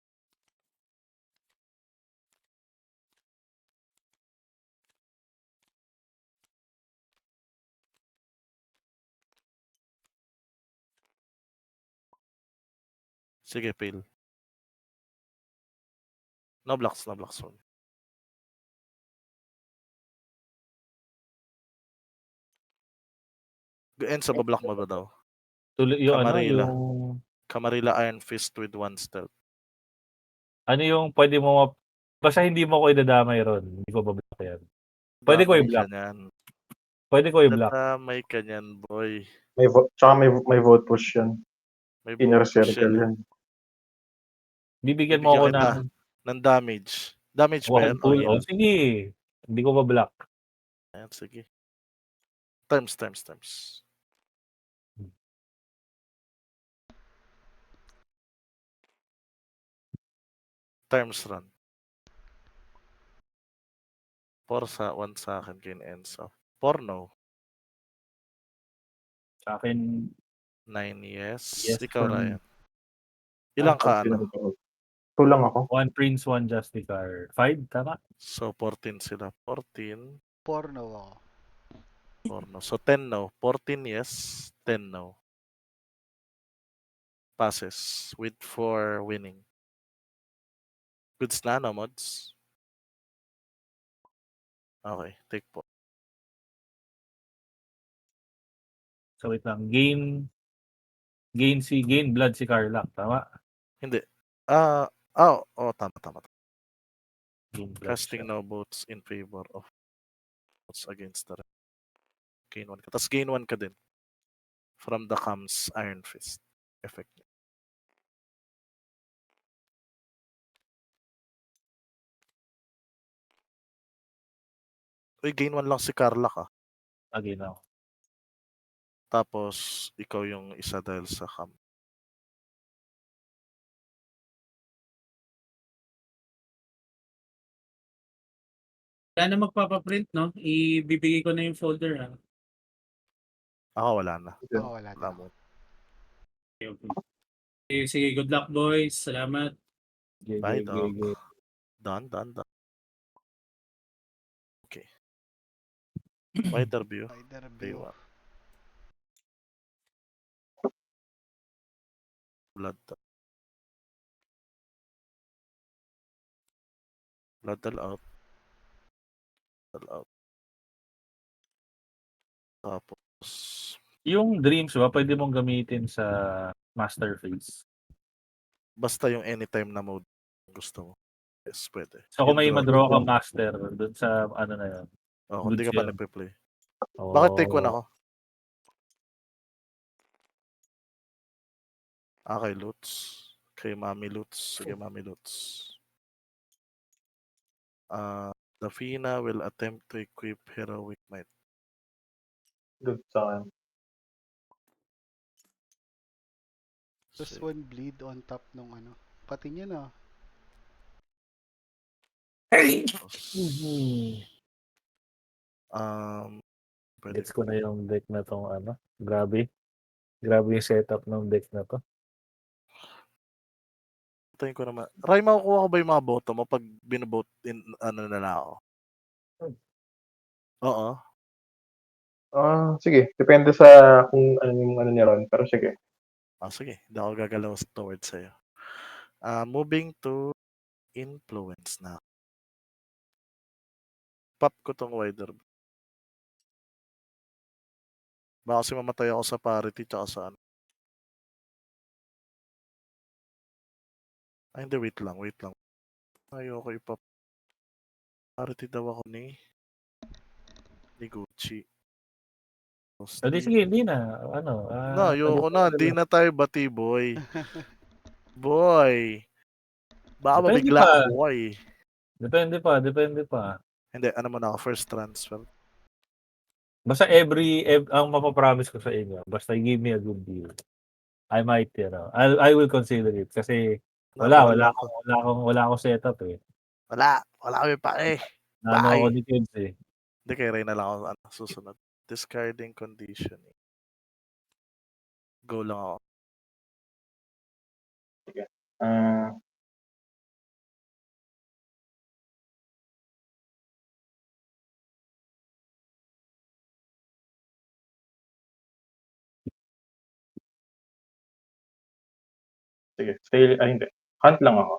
Sige, fail. No blocks. Enzo, bablock mo ba daw? Tuloy yung Camarilla. yung Camarilla Iron Fist with 1 stealth. ano yung pwede mo basta hindi mo ko idadamay ron. Hindi ko bablock yan. Pwede ko Damay i-block. ka niyan. Pwede ko i-block. Damay ka niyan, boy. May vote, tsaka may vote push yan. May Inner vote push circle yan. yan. Bibigyan mo ako Bibigyan ng damage. Damage ba yan? Pool. O, Sige. Hindi ko bablock. ayan, sige. Times. Times run. 1 sa akin kay Enzo. Porno. Sa akin, 9 yes. Yes, Ikaw for me. Ryan. Ilang ka ano? 2 lang ako. 1 Prince, 1 Justicar. 5, tama? So 14 sila. 14. Porno ako. Porno. So 10 no. 14 yes. 10 no. Passes with 4 winning. Goods na no, mods? Okay, take po. So wait lang. Gain blood si Carlac, tama? Hindi. Tama. Gain blood Casting siya. no votes in favor of votes against the gain 1 ka. Tapos gain 1 ka din. From the comes Iron Fist. Effect. Uy, gain 1 lang si Carla ka. Again ako. Tapos, ikaw yung isa dahil sa cam. Wala na magpapaprint, no? Ibibigay ko na yung folder, ha? Ako wala na. Ako wala Wala din. mo. Okay, okay. Sige, good luck, boys. Salamat. Bye, Gege, Doc. gege. Done. Okay. Wider view. Spider Day view. 1. Blood. Blood all out. All out. Tapos, Yung dreams ba, pwede mong gamitin sa master phase. basta yung anytime na mode gusto mo. Yes, pwede. So kung Yung may draw. madraw ka master dun sa ano na yun. Oh, kung di goods ka pa yun. nagpe-play. Oh, Bakit take 1 ako? Kay Lutz. Kay Mami Lutz. Sige, Mami Lutz. Dafina will attempt to equip Heroic Might. Good sa akin. Plus Sige. 1 bleed on top nung ano. Pati niya na. Tapos, pwede. Gets ko na yung deck na tong ano. Grabe. Grabe yung setup ng deck na to. Tayin ko naman. Ray, makukuha ko ba yung mga boto mo pag binobote in ano na lang ako? Oo. Sige. Depende sa kung ano yung ano ni Ron. Pero sige. Sige. Hindi ako gagalaw towards sa'yo. Moving to influence na. Pop ko tong wider. Baka kasi mamatay ako sa parity tsaka sa ano. Hindi, wait lang. Ayoko ipop. Parity daw ako ni Gucci. Hindi, sige, hindi na. Ano, Ayoko na. Hindi na tayo bati, boy. Boy. Baka Depende mabigla pa. ako, boy. Depende pa. Hindi, ano mo na ako, first transfer. Basta ang mapapromise ko sa inyo, basta give me a good deal. I might, I will consider it kasi wala akong setup eh. Wala kami pa eh. Nano ako Bye. ni Kids eh. Hindi, kay Ray na lang ako susunod. Discarding conditioning. Go lang ako. Ah, sige. Hindi. Hunt lang ako.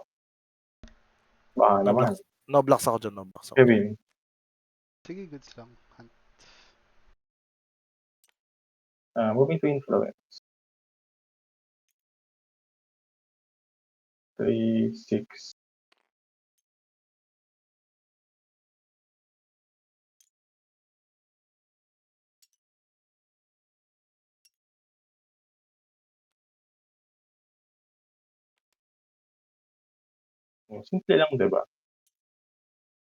Baka naman. No blocks ako dyan, no blocks ako. Kevin. Sige, goods lang. Hunt. Moving to influence. 3, 6. Simple lang, di ba?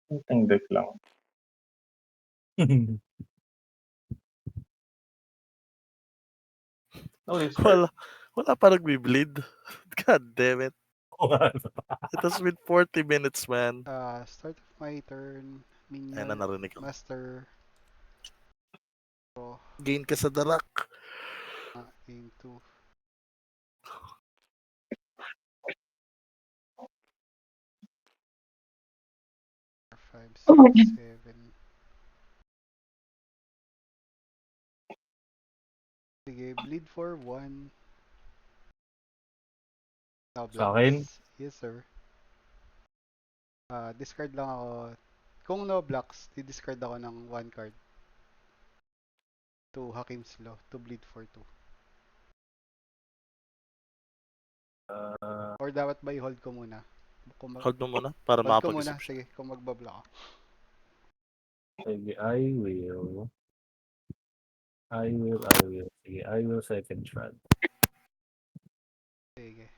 Simpleng deck lang. Wala pa nagbi-bleed. God damn it. It has been 40 minutes, man. Start of my turn. Ayun Minion. na, narinig ko. Master. Draw. Gain ka sa darak. Game 2. 5, 6, 7. Sige, bleed for 1. No blocks. Sa akin? Yes, sir. Discard lang ako. Kung no blocks, di-discard ako ng 1 card. To Hakim's Law. To bleed for 2. Or dapat ba i-hold ko muna? Hold mo muna para Hold ko muna. makapag-isip siya. Sige, kung magbablock ako. Sige, I will. Sige, I will second shot. Sige.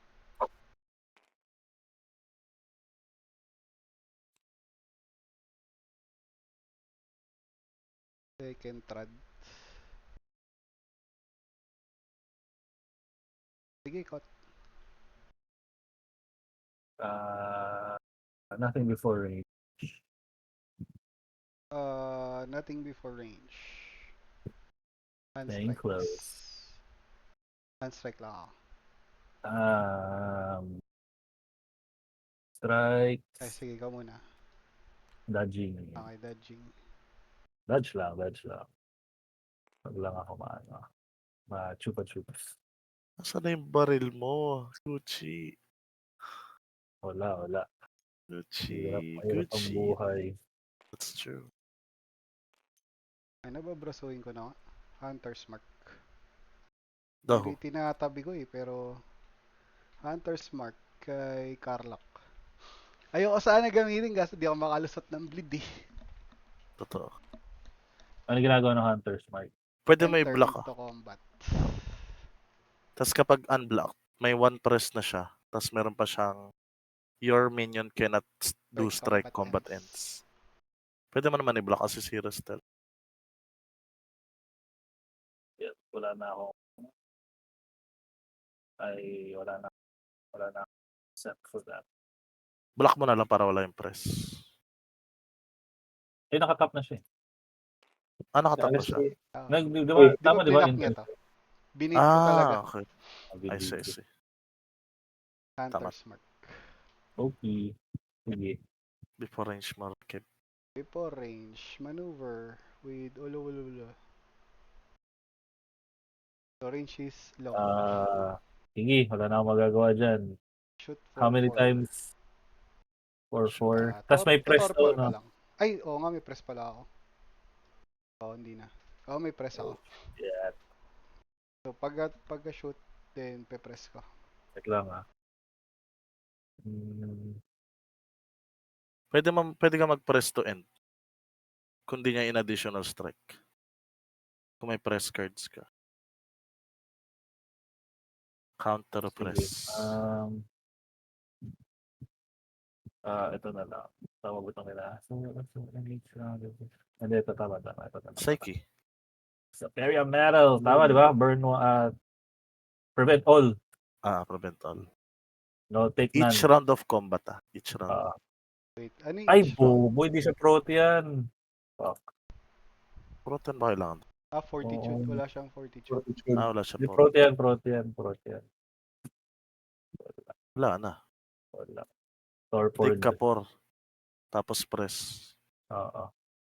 Second trad. Sige, cut. Nothing before range. Nothing before range. Hand Playing strikes. close. Hand strike lang ako. Strike. Ay, sige, ikaw muna. Dodging. Okay, dodging. Dodge lang. Wag lang ako ma-chupa-chupa. Nasaan na yung baril mo? Gucci. Wala. Gucci. Mahirap ang Gucci. buhay. That's true. Ay, nababrasuhin ko na nga. Hunter's Mark. Daho. Hindi tinatabi ko pero Hunter's Mark kay Carlock. Ayoko sana gamitin kasi di ako makalusot ng bleed eh. Totoo. Ano ginagawa ng Hunter's Mark? Pwede may Enter block into ka. combat. Tapos kapag unblock, may one press na siya. Tapos meron pa siyang your minion cannot do strike combat ends. Pwede mo naman i-block kasi si Restel. Yeah, wala na ako. Wala na set for that. Block mo na lang para wala yung press. Nakatap na siya. Nakatap na siya. Ah, Tama, di ba? blinak niya to? Binit ko talaga. Okay. I see. Hunter's Mark. Okay. Sige. Before range market. Before range, maneuver with Ulu. So range is long. Sige, wala na akong magagawa dyan. Shoot for How many 4. times? 4. Tapos may press Torpor to, pa no? lang. Ay, oo nga, may press pala ako. Oo, hindi na. Oo, may press ako. Yeah, So, pagka-shoot, then pe-press ko. check lang Pwede ka mag-press to end. Kung di niya in additional strike. Kung may press cards ka. Counter press. Ito na lang. Tama ba itong nila? Hindi, ito tama. Psyche. Superior Metal. Tama, di ba? Burn prevent all. Prevent all. No, take none. Each round of combat Each round. Wait, ano yung Ay, each round? boy, hindi siya protean. Fuck. Protean ba kailangan? Fortitude. Wala siyang fortitude. Wala siya Hindi, po. protean. Wala na. Wala. Torpor. Take ka 4. Tapos press.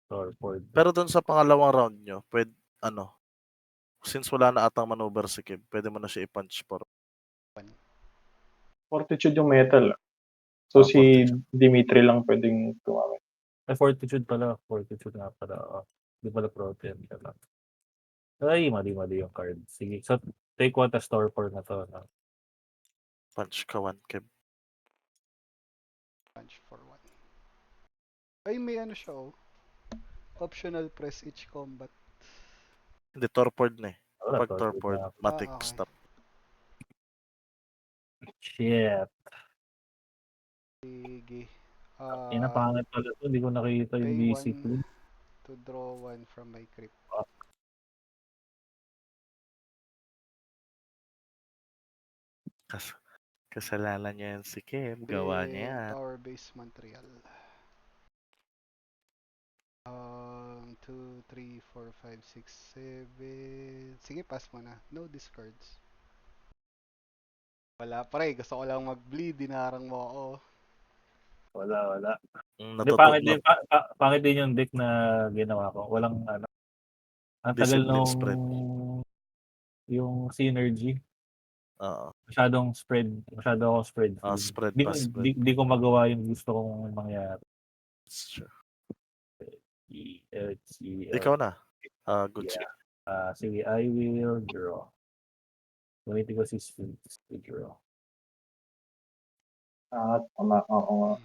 Torpor. Pero doon sa pangalawang round nyo, since wala na atang maneuver si Kib, pwede mo na siya i-punch for. Fortitude yung metal. So si Fortitude. Dimitri lang pwedeng tumamit. Ay, fortitude pala. Fortitude nga pala. Hindi pala protean. Ay, mali yung card. Sige. So, take 1 as torpor na to. No? Punch ka 1, Kib. Punch for 1. Ay, may ano siya Optional press each combat. Hindi, torpord na Wala, Pag torpord, na. matic okay. stop. Shit. Sige. Pangit pala ito. Hindi ko nakita yung pay BC 1 to draw 1 from my crypt. Kasalanan niya yan si Kim. Gawa niya yan. Tower Base Montreal. 2, 3, 4, 5, 6, 7. Sige, pass mo na. No discards. Wala pre. Gusto ko lang mag-bleed. Dinarang mo ako. Wala. Hindi, Natutunan. pangit din yung deck na ginawa ko. Walang ang tagal Discipline spread. yung synergy. Oo. Masyado ako spread. Spread. Di ko magawa yung gusto kong mangyari. That's true. ELCL. Ikaw na. Gucci. Yeah. Sige, I will draw. Gamitin ko si Sphinx to draw. Tama. Oo.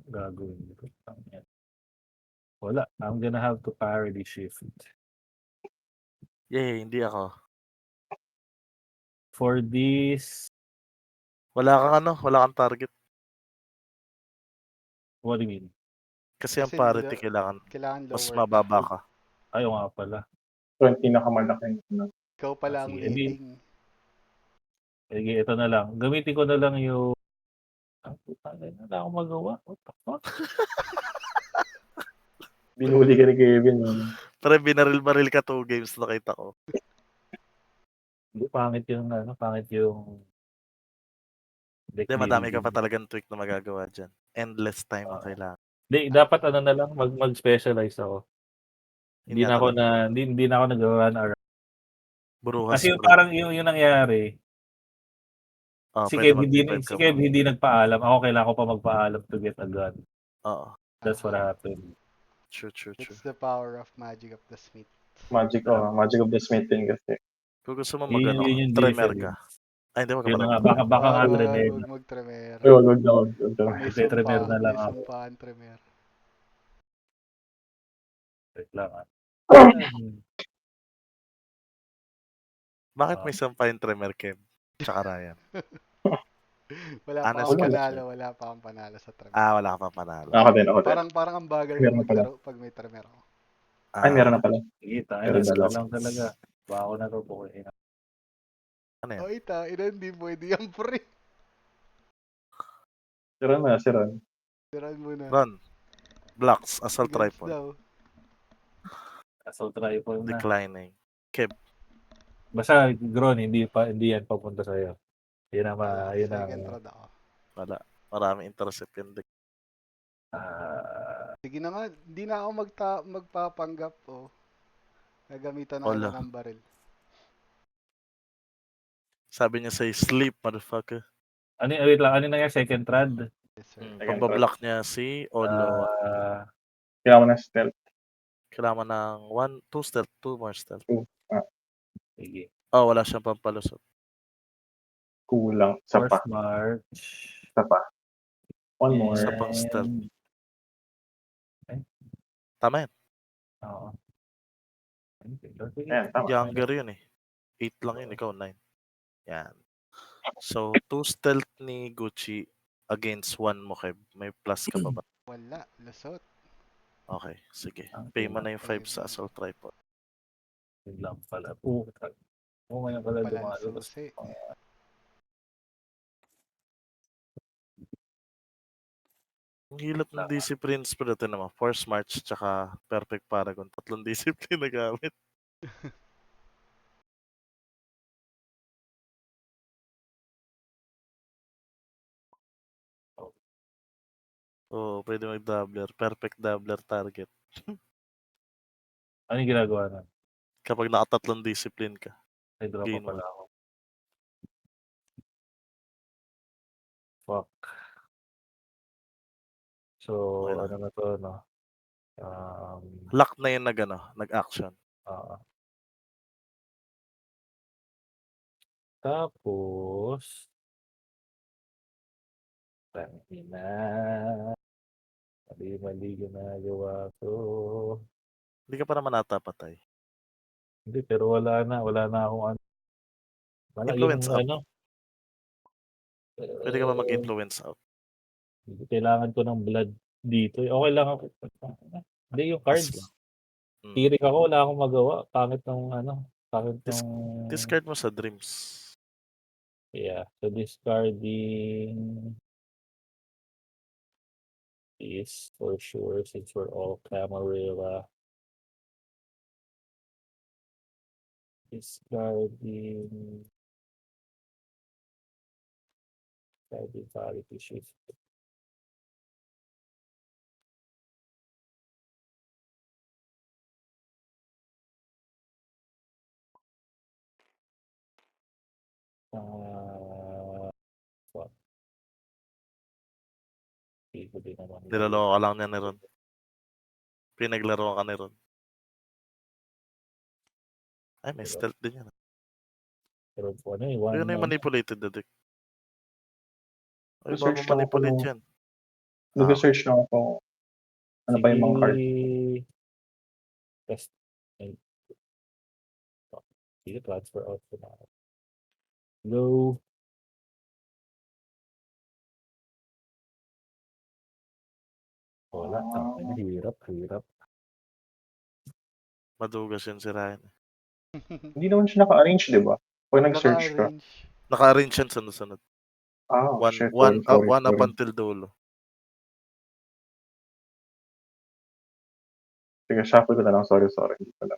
Gagawin ko. Wala. I'm gonna have to parry shift. Yay, hindi ako. For this, Wala kang target. What do you mean? Kasi ang Kasi parity kailangan kailangan mas lower. mababa ka. Ayaw nga pala. So, yung pinakamalaki. Ano. Ikaw pala ang Sige, hindi. leading. Sige, ito na lang. Gamitin ko na lang yung... Wala akong magawa. What the fuck? Binuli ka ni Kevin. Yun. Pero binaril-baril ka 2 games nakita ko. Hindi, pangit yung pangit yung deck Hindi, madami ka building. pa talagang tweak na magagawa dyan. Endless time ang kailangan. Hindi, dapat ano na lang, mag-specialize ako. Yun nga talaga. Hindi na ako nag-run around. Buruhas Kasi yung bro. parang yung nangyari, Oh, si pwede Kev mag-revive ka mo. hindi nagpaalam. Ako kailangan ko pa magpaalam to get a gun. Oo. That's what happened. True. That's the power of Magic of the Smith. Magic of the Smith din kasi. Kung gusto mo Yun yung tremer ka. difference. Ay, hindi mo ka Yun pala. na nga, baka nga tremer. Huwag mag-tremer. Ay, wag na. May Tremer na lang may ako. sumpaan tremer. Wait lang ah. Bakit may sampain tremer, Kev? Tsaka Ryan. Wala pa Honest akong question. panalo. Wala pa akong panalo sa tremer. Wala ka pa panalo. Ako din. Parang ang bagal ko Meron pala. maglaro pag may tremer ako. Ay, meron na pala. Sige, tayo Pero na dalawa. lang talaga. Baka ako natutukoy. Ano yan? Ay, hindi pwede yan, pre. Sira na. Tiran mo na. Ron. Blocks. Assault Guns rifle. daw. Assault rifle na. Declining. Basta, Gron, hindi yan papunta sa'yo. Yun ang yun ang... Second round ako. Wala. Maraming intercept yung deck. Sige na nga, hindi na ako magpapanggap oh. Nagamitan na Wala. ako ng baril. Sabi niya sa'yo, sleep, motherfucker. wait lang, ano na yan? Second trad? Yes, sir. Pagbablock niya si Olo. Kailangan mo na stealth. Kailangan ng 2 stealth, 2 more stealth. Sige. Oh, wala siyang pampalusot. Kulang. Isa pa. Force March. One more. Isa pang stealth. Tama yan. Oo. Ayan, tama. Younger yun eh. 8 lang yun, ikaw 9. Yan. So, 2 stealth ni Gucci against 1 mo, Kev. May plus ka pa ba? Wala, lusot. Okay, sige. Pay mo na yung 5 sa assault rifle. Yun lang pala. Ngayon pala Palang dumalo. susi. Ang hilap ng disciplines pa natin naman. Force March tsaka Perfect Paragon. 3 discipline na gamit. Oo, pwede mag-doubler. Perfect doubler target. Ano yung ginagawa na? Kapag naka-3 discipline ka. Ay, drop Gain pa pala one. ako. Fuck. So, Okay na. ano na to, no? Lock na yun nag-action. Tapos, na. Mali ginagawa ko. Hindi ka pa naman natapatay. Hindi, pero wala na akong ano. Influence up. Ano? Pwede ka ba mag-influence out? Kailangan ko ng blood dito. Okay lang ako. Hindi yung Mas cards. lang. Tirik ako, wala akong magawa. Pangit ng Discard mo sa dreams. Yeah, so discarding is for sure since we're all Camarilla. Discarding Vitality Shift. Fuck. Hindi din naman. Niloloko ka lang niya ni Ron. Pinaglaro ka ni Ron. Ay, may stealth din yan. Pero ano eh, Yun na yung manipulated na deck. Ay, Research ba manipulate lang ako yan? Nag-search lang ako ano pa yung mga card. Test. Sige, transfer out ko na. Go. Wala, tangina, hirap. Madugas yun si Ryan. Hindi naman siya naka-arrange, di ba? Pag nag-search ka. Naka-arrange. Naka-arrange yan sunod-sunod. Shit. One up Sorry. until dulo. Sige, shuffle ko na lang. Sorry. Hindi pala.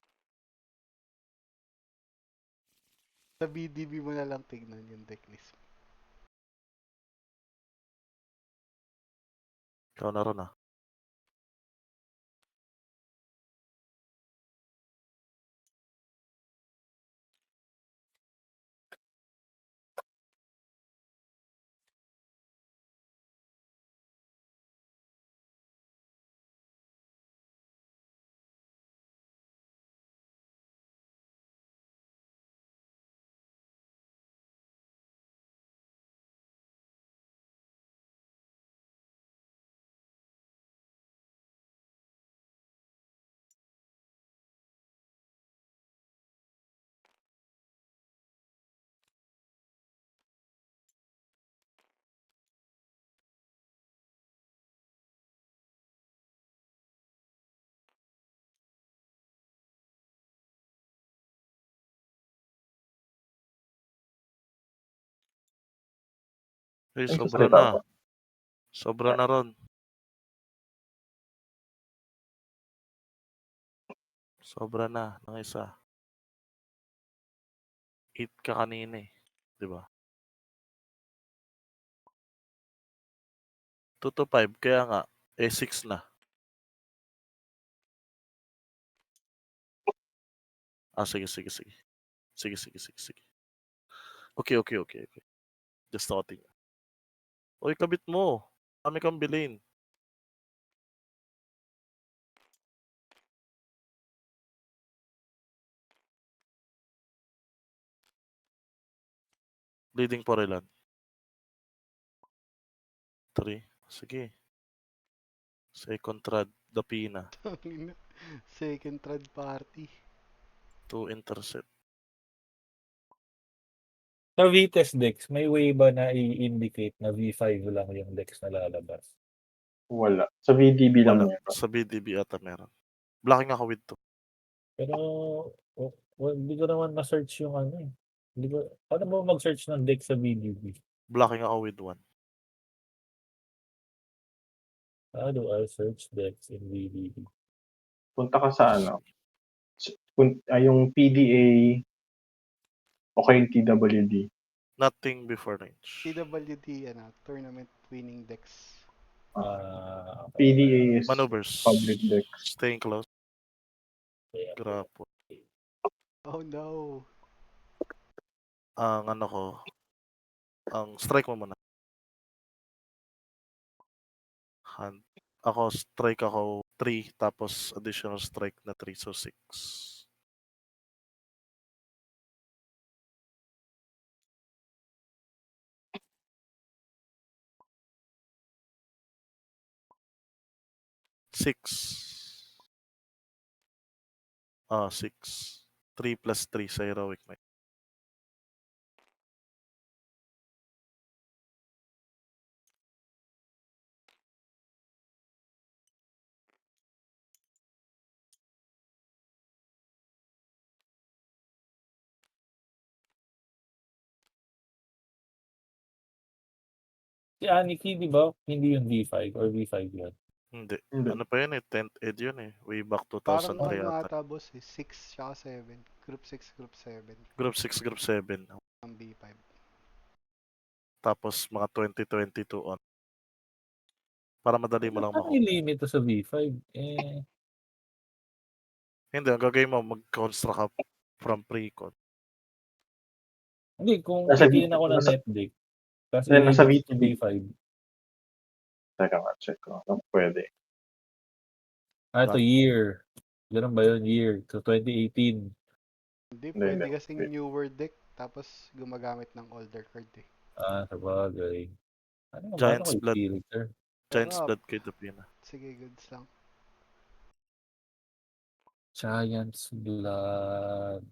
Sa BDB mo na lang tignan yung decklist. Ikaw na ron ah. Eh, Ay, sobra sasalita na. pa. Sobra na ron. Sobra na ng isa. 8 ka kanina eh. Di ba? 2 to 5. Kaya nga, 6 na. Sige. Sige. Okay. Just thoughting. Uy, kabit mo. Kami kang bilhin. Bleeding for ilan? 3. Sige. Second trad, Dapina. Second third party. 2 intercept. Sa VTES decks, may way ba na i-indicate na V5 lang yung decks na lalabas? Wala. Sa VDB lang Wala. meron. Sa BDB ata meron. Blocking ako with 2. Pero, hindi ko naman na-search yung ano eh. Paano mo mag-search ng deck sa VDB? Blocking ako with 1. How do I search decks in VDB? Punta ka sa yung PDA o kaya yung TWD. Nothing before range. TWD, tournament winning decks. PDA is Maneuvers. public decks. Staying close. Yeah. Grapo. Oh no. Ang strike mo muna. Hand. Strike ako 3, tapos additional strike na 3, so 6. Six. 6. 3 plus 3 sa heroic might. Si Aniki, di ba? Hindi yung V5 or V5 yun. Hindi. Hindi. Ano pa yun eh? 10th ed yun eh. Way back Parang 2003 ata. ata boss 6 tsaka 7. Group 6, group 7. Group 6, Group 7. Ang B5. Tapos mga 2022 on. Para madali mo lang Ano makuha. yung limit to sa V5? Hindi, ang gagawin mo, mag-construct ka from pre-con. Hindi, kung Nasa titingin ako ng nasa- net deck, tapos nasa ilimit sa VTB. V5. Teka nga, check ko. Pwede. Ito year. Ganun ba yun? Year. So 2018. Hindi, Hindi, pwede hindi. kasing newer deck tapos gumagamit ng older card eh. Sabagay. Ano Giant's kay Blood. filter? Giant's Sarap. Blood kay Dapina. Sige, goods lang. Giant's Blood.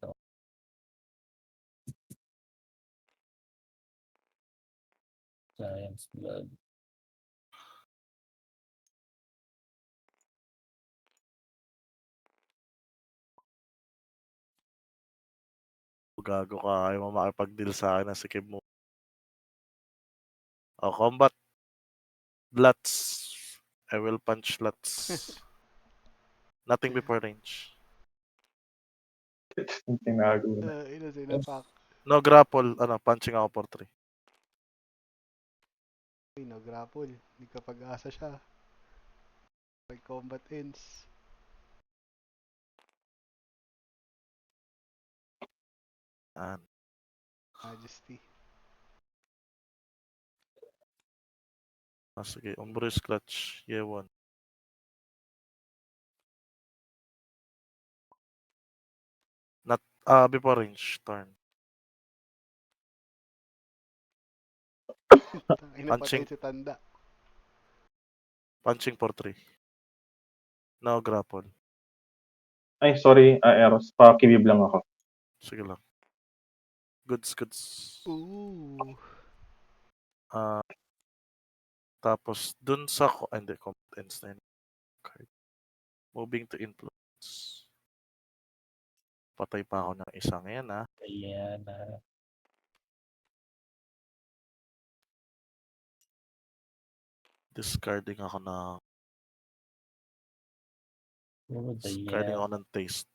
Giant's Blood. gago ka. Ayaw mo makipag-deal sa akin na sikip mo. Oh, combat. Lats. I will punch Lats. Nothing before range. Yung tinago na. Ina sinapak. No grapple. Punching ako for 3. Uy, no grapple. Hindi ka pag-asa siya. Pag combat ends. Yan. Majesty. Sige. Umbris clutch. Yewon. Before range. Turn. Ina patay Punching. si Tanda. Punching for 3. No grapple. Ay, sorry, Eros. Pakibib lang ako. Sige lang. Goods. Ooh. Tapos, dun sa... hindi, combat ends na yun. Card. Moving to influence. Patay pa ako ng isang yan, ha. Ayan. Discarding ako ng... Discarding Ayan. ako ng taste.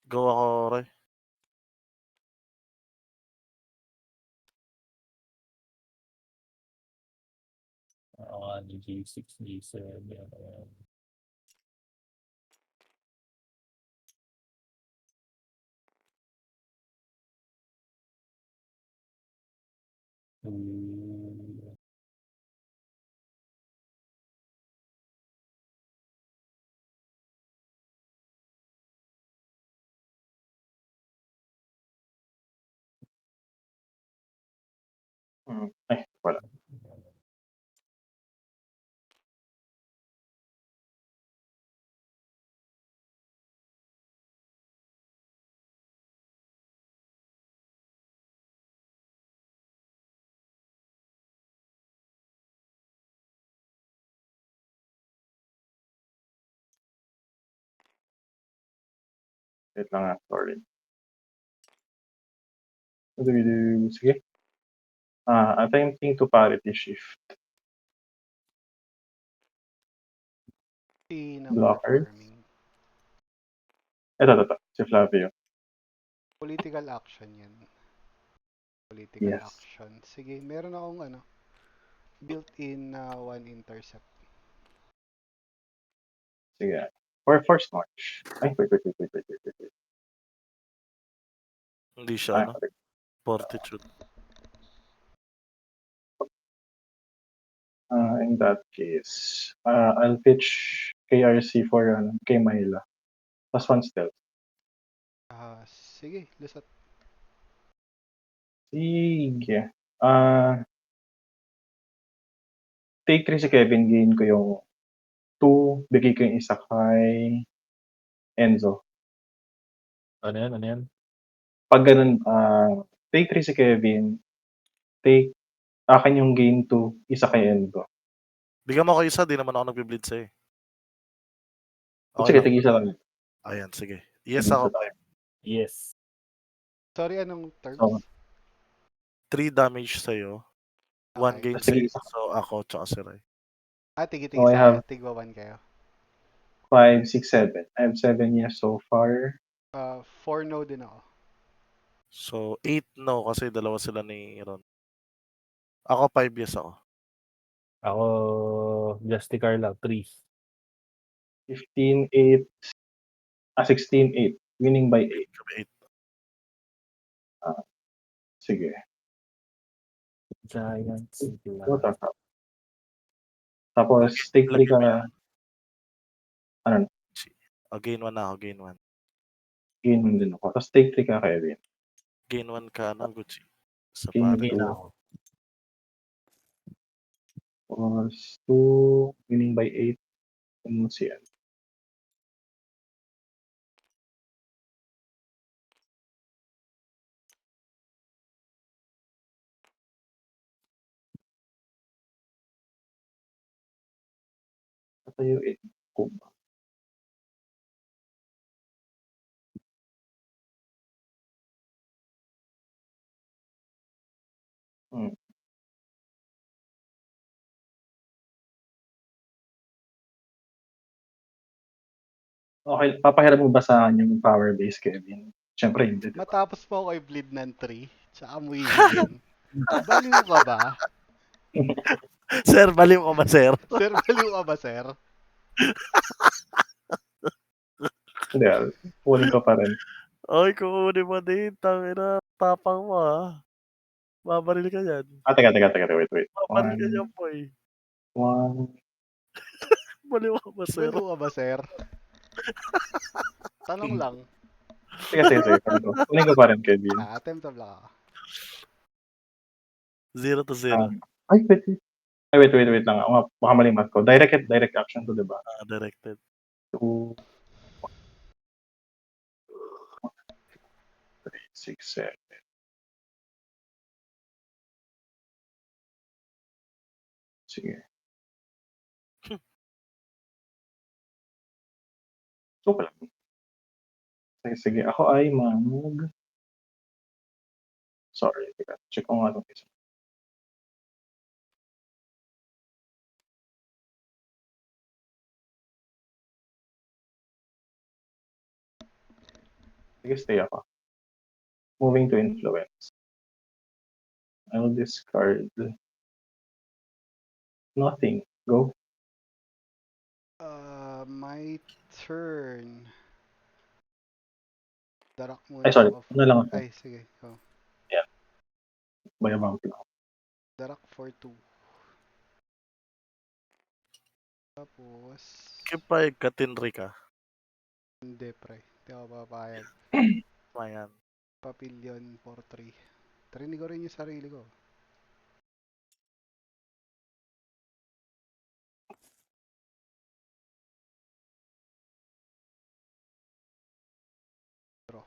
Go ako, Roy. G6, G7. Ayan. Ay, wala. Wait lang nga, sorry. What do we do? Sige. Attempting to parity shift. Blockers. Farming. Ito. Si Flavio. Political action yan. Political Yes. action. Sige, meron akong built-in na 1 intercept. Sige. For first march. Ay, wait. Hindi siya, Ay, Fortitude. in that case, I'll pitch KRC for kay Myla. Plus 1 stealth. Sige, lusot. Sige. Take 3 si Kevin, gain ko yung 2, bigay ko yung isa kay Enzo. Ano yan? Pag ganun, take 3 si Kevin, take akin yung gain 2, isa kay Enzo. Bigyan mo ako isa, di naman ako nagbe-bleed sa'yo. Sige, lang. tig-isa lang. Ayan, sige. Yes Tig-isa ako. tayo. Yes. Sorry, anong terms? So, 3 damage sa'yo. 1 Okay. gain Sige, sa'yo. So, ako, tsaka si Ray. Tigi-tigi So, I tayo. have- Tigwa 1 kayo. 5, 6, 7. I have 7 yes so far. 4 no din ako. So, 8 no, kasi dalawa sila ni Ron. Ako, 5 yes ako. Ako, Justicar lang, 3. 15, 8. 16, 8. Winning by 8. Kami 8. Sige. Giants. Go, tap. Tapos, take 3 ka na. Gain 1 na ako, gain 1. Gain 1 din ako. Tapos, take 3 ka, Kevin. Gain 1 ka, Gucci. Sa Gain pare. Gain two. ako. Plus 2. Winning by 8. Ano siya? Tatayuin ko ba? Okay, papahiram mo ba sa akin yung power base, Kevin? Siyempre hindi, di ba? Matapos po ako i-bleed ng 3, tsaka mo i-healing. Baliw ka ba? Sir, baliw ka ba, sir? Sir, baliw ka ba, sir? Hindi, kunin ko pa rin. Oy, kukunin mo din. Tangina, tapang mo ah. Babaril ka yan. Teka, wait. Babaril ka yan, boy. One. Baliw ka ba, sir? Baliw ka ba, sir? Tanong lang. Sige. Kunin ko pa rin, Kevin. Attempt of lang ako. 0-0. Ay, wait lang. Ako nga, baka mali math ko. Direct action to, di ba? Directed. 2, 3, 6, 7. Sige. So, lang. Sige. Ako ay Sorry, teka. Check ko nga itong isa. Sige, stay ako. Moving to influence. I'll discard nothing. Go. My turn. Darak muna Ay, sorry. ako. Ano lang ako? Ay, sige. Oh. Bayabang lang. Darak for 2. Tapos, Kipay katinri ka. hindi pre. Hindi ako papayag. Mayan. Papillion for 3. Tarinig ko rin yung sarili ko. Draw.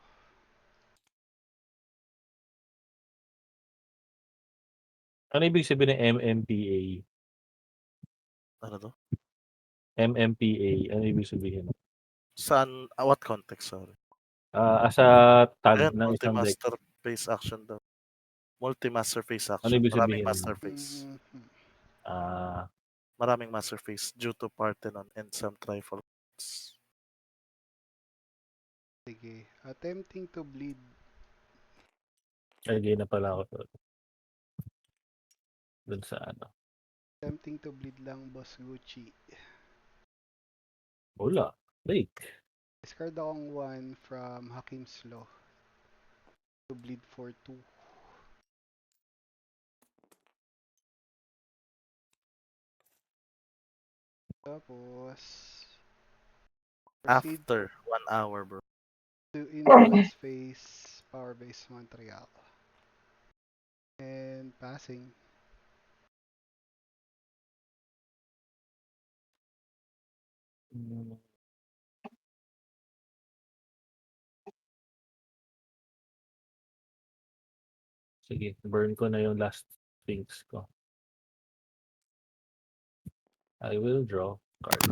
Ano ibig sabihin ng MMPA? Ano to? MMPA, ano ibig sabihin? Saan? What context, sorry? As a tag Ayan, ng isang deck. multi-master phase action daw. Multi-master phase Ano action. ibig Maraming sabihin? master phase. Mhm. Maraming master phase due to Parthenon and some trifle. Sige. Attempting to bleed. Lagay na pala ako doon sa ano. Attempting to bleed lang, Boss Gucci. Wala. Lake. Discard akong 1 from Hakim's Law. To bleed for 2. Tapos, proceed After 1 hour, bro. to influence phase power base Montreal. And passing. Sige, burn ko na yung last things ko. I will draw card.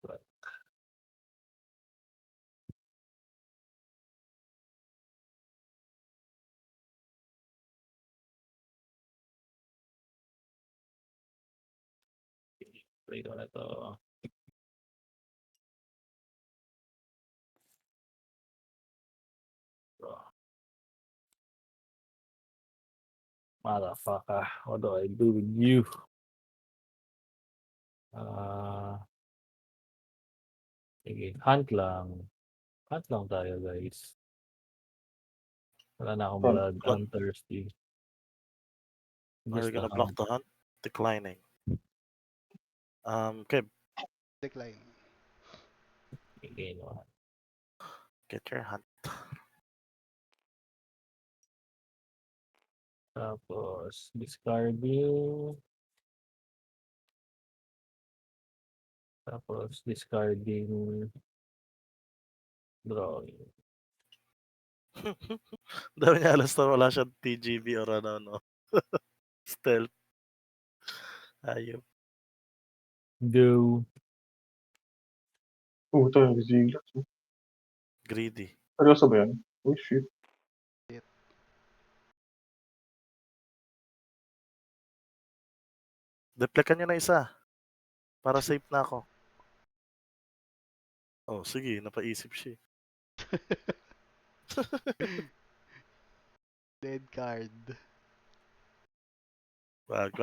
Right. Play ko na to. Draw. Motherfucker, what do I do with you? Sige, hunt lang. Hunt lang tayo, guys. Wala na akong blood. I'm thirsty. Are you gonna block the hunt? Declining. Okay, Decline. Sige, no. get your hunt. Tapos, discarding. Tapos, discarding. Drawing. Dami niya alas na wala siyang TGB or ano. Stealth. Ayun. Go. Ito yung Ziglas. Greedy. Seryoso ba yan? Oh, shit. Shit. Deflekan nyo na isa. Para safe na ako. Oh, sige. Napaisip siya. Dead card. Wag.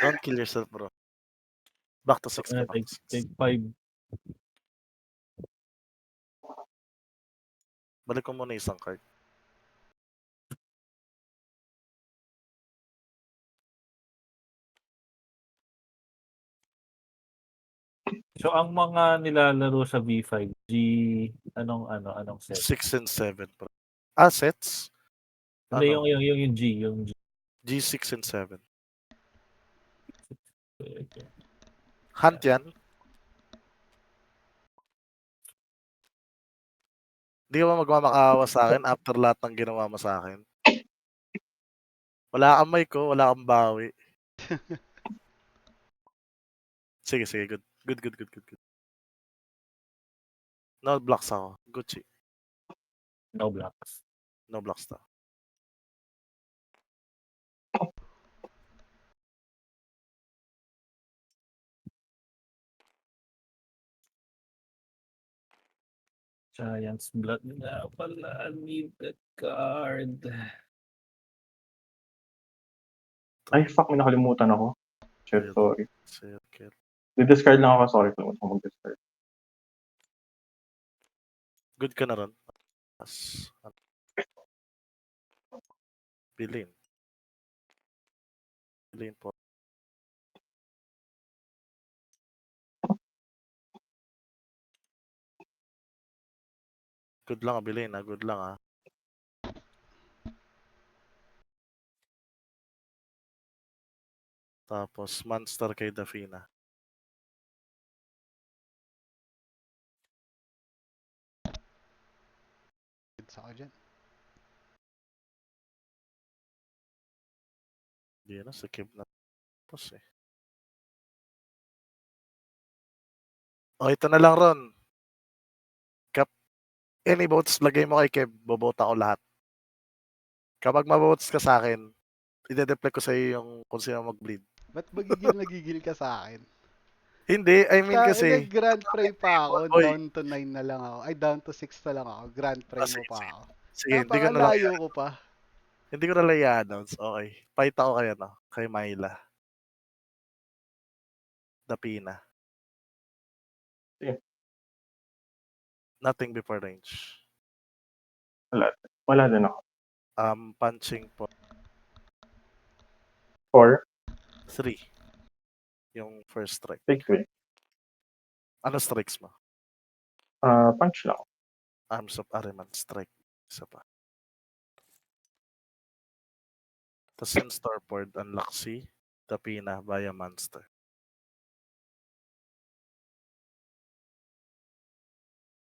Don't kill yourself, bro. Back to 6. Take 5. Balik ko muna isang card. So, ang mga nilalaro sa V5, anong set? 6 and 7, bro. Sets? Hindi, Ano? yung G. G6 and 7. Okay. Hunt yan. Di ka ba magmamakaawa sa akin after lahat ng ginawa mo sa akin? Wala kang mic ko, wala kang bawi. Sige, good. Good. No blocks ako. Gucci. No blocks. No blocks daw. Giants blood na pala. I need that card. Ay, fuck, may nakalimutan ako. Shit, sorry. Circle. Di-discard lang ako, sorry. Kalimutan ko mag-discard. Good ka na ron. Bilin po. Good lang bilin ah. Good lang ah. Tapos monster kay Dafina. Goods ako dyan. Hindi na, skip na. Tapos eh. Oh, ito na lang ron. Any votes, lagay mo kay Kev, bobota ko lahat. Kapag mabotes ka sa akin, ide-deflect ko sa iyo yung kung sino mag-bleed. Ba't nagigil ka sa akin? Hindi, I mean kasi... Nag-grand prey pa ako, Oy. down to 9 na lang ako. Ay, down to 6 na lang ako. Grand prey mo sige, pa ako. Sige, hindi ko na lang Napakalayo ko pa. Hindi ko na lang i-announce. Okay. Fight ako kay ano, kay Myla. Dapina. Sige. Nothing before range. Wala din ako. Punching po 4, 3. Yung first strike. take 3. Ano strikes mo? Punch lang. Arms of Ahriman strike. Isa pa. Tapos yung Starport, unlock si Dapina via monster.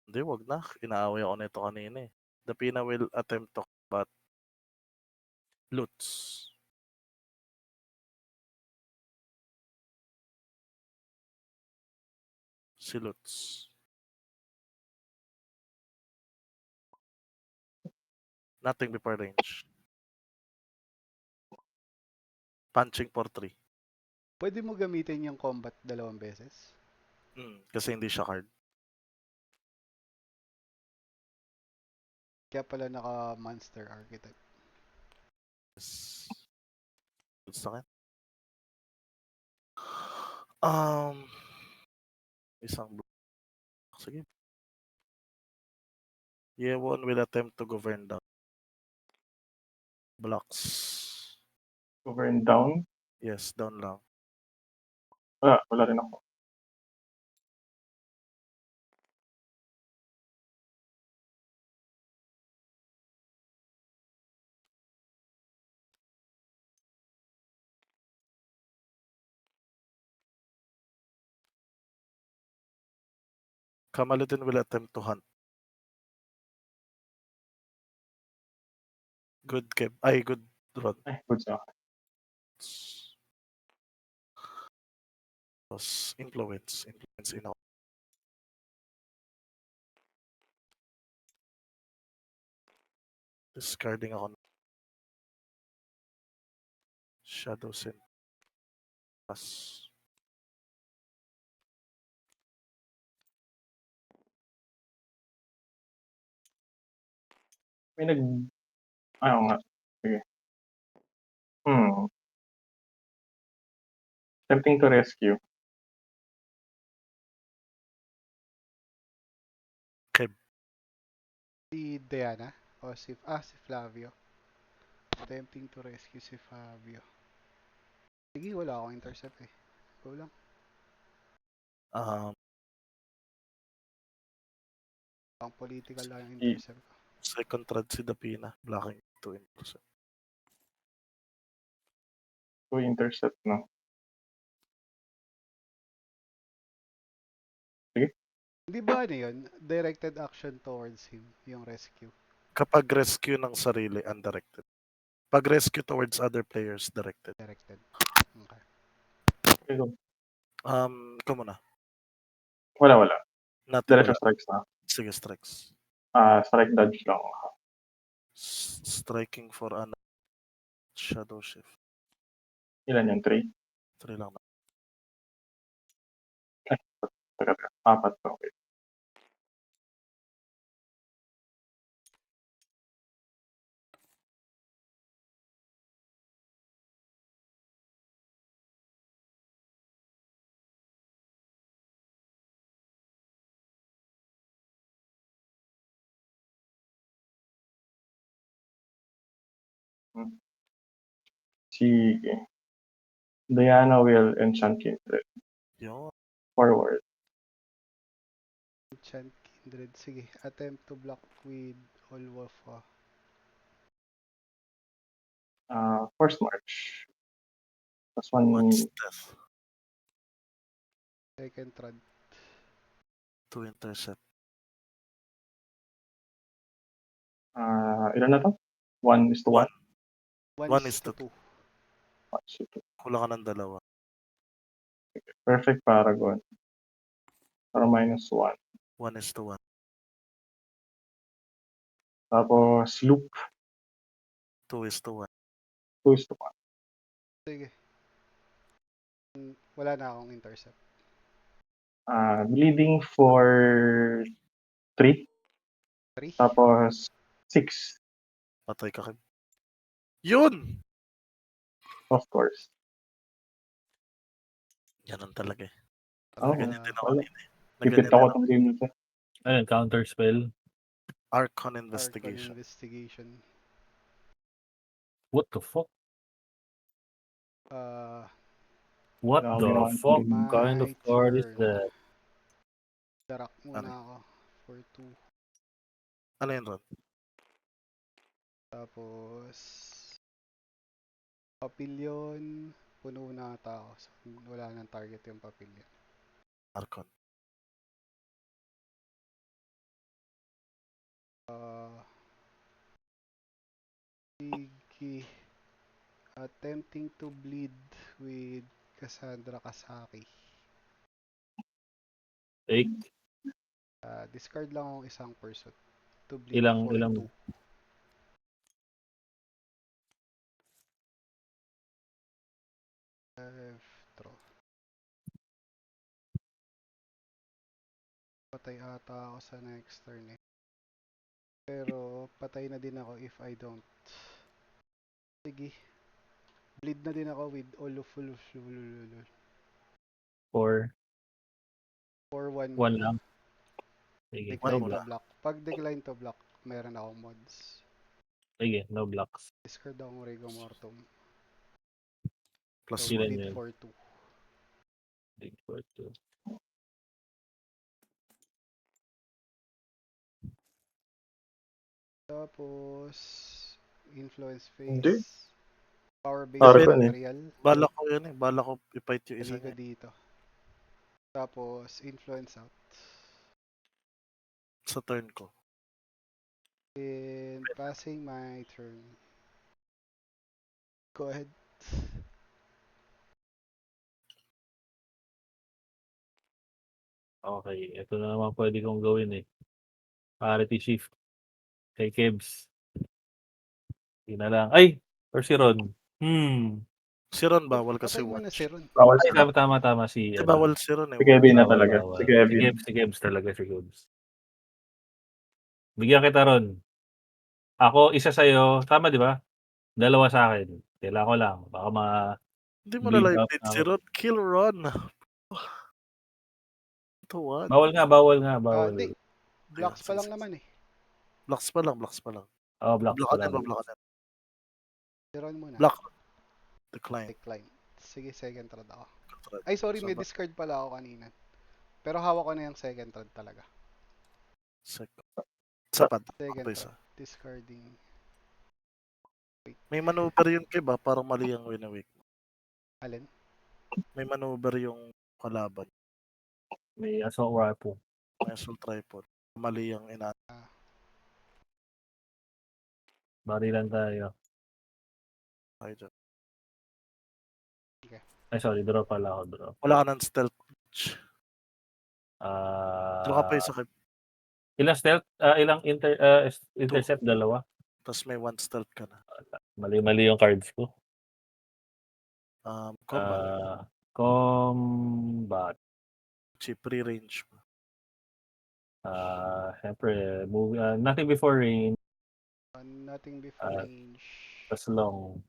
Hindi, wag na. Inaaway ako nito kanina eh. Dapina will attempt to combat Lutz. Si Lutz. Nothing before range. Punching for 3. Pwede mo gamitin yung combat 2 beses? Kasi hindi siya card. Kaya pala naka-monster archetype. Yes. Gusto ka? Isang block. Sige. Yewon will attempt to govern down. Blocks. Over and down. Yes, down lang. Wala rin ako. Kamalutin will attempt to hunt. Good Kev. Ay, good Rod. Ay, good sa akin. Tapos influence in ako. Discarding ako. Shadow Sin. Pass. May ano nga, sige. Attempting to rescue. Si Diana o si Flavio. Attempting to rescue si Fabio. Sige, wala akong intercept eh. Go lang. Ang political lang yung intercept ko. Second thread si Dapina. Blocking 2 intercept. 2 intercept, no? Hindi ba ano yun? Directed action towards him, yung rescue. Kapag rescue ng sarili, undirected. Pag rescue towards other players, directed. Directed. Okay. Okay, go. Ikaw muna. Wala. Natin Diretso wala. strikes na. Sige, strikes. Strike dodge lang. Striking for shadow shift. Ilan yung 3? 3 lang na. Teka. 4 pa. Okay. Sige. Diana will enchant Kindred. Yun. Forward. Enchant Kindred. Sige, attempt to block with Olwafa. Force March. Plus 1. One's death. Second thread. 2 intercept. Ilan na to? 1:1? 1 is to 2. 1:2. Kulang ka ng dalawa. Perfect Paragon. Para -1. 1:1. Tapos loop. 2:1. 2:1. Sige. Wala na akong intercept. Bleeding for 3. 3? Tapos 6. Patay ka kay... Yun! Of course. Ganun talaga eh. Oh, Ganyan din ako wala. kanina eh. Pipit Ganyan ako din tong game na to. Ayun, counter spell. Archon Arcon investigation. investigation. What the fuck? What Wala akong the ginawa ng fuck game. kind of My card is turn. that? Darak muna Ano? ako for 2. Ano yun, Ron? Tapos Papilyon. Puno na ata ako. So, wala nang target yung Papilyon. Archon. Sige. Attempting to bleed with Cassandra Kasaki. Take. Discard lang akong isang person. To bleed Ilang- for ilang- 2. Draw. Patay ata ako sa next turn eh. Pero patay na din ako if I don't. Sige. Bleed na din ako with Olufulul. For 4-1 1 lang. Sige, no Decline block. to block. Pag decline to block, meron akong mods. Sige, no blocks. Discard akong Rigor Mortum. Plus So, Ilan 1. bleed yun? for 2. Big for 2. Tapos, influence Hindi. phase. Power base Arcon eh. material. Bala ko yun eh. Bala ko ipight yung isa Dali ko niya. dito. Tapos, influence out. Sa turn ko. And passing my turn. Go ahead. Okay, ito na naman pwede kong gawin eh. Parity shift. Kay Kebs. Hindi na lang. Ay! Or si Ron. Si Ron bawal kasi Patay mo na watch. si Ron. Bawal Ay, sila. tama si Kasi bawal si Ron eh. Si Kevin na Bawal, talaga. bawal. Si Kevin. Si Gebs talaga, si Gebs. Bigyan kita ron. Ako, isa sa'yo. Tama, di ba? Dalawa sa akin. Kailangan ko lang. Baka Hindi mo na bleed live out feed na si ako. Ron. Kill Ron. Ito what? Bawal nga. Hindi. Blocks pa Sige, lang sige. naman eh. Blocks pa lang. Oh, block Block pa ka lang. yan. Si Ron muna. Block. Decline. Decline. Sige, second trade ako. Ay, sorry, may discard pala ako kanina. Pero hawak ko na yung second trade talaga. Sapat. Second Ito isa. trade. Discarding. May maneuver yun ba? Parang mali ang win a week. Alin? May maneuver yung kalaban. May assault rifle. May assault tripod. Mali ang ina. Barilan tayo. Ay, dyan. Ay, sorry. Draw pala ako. Draw. Wala ka ng stealth. Draw ka pa isa kay. Ilang stealth? Ilang intercept? Dalawa. Tapos may one stealth ka na. Mali yung cards ko. Combat. Combat. Cheap pre-range mo. Siyempre, nothing before rain. Nothing before range. Tas long.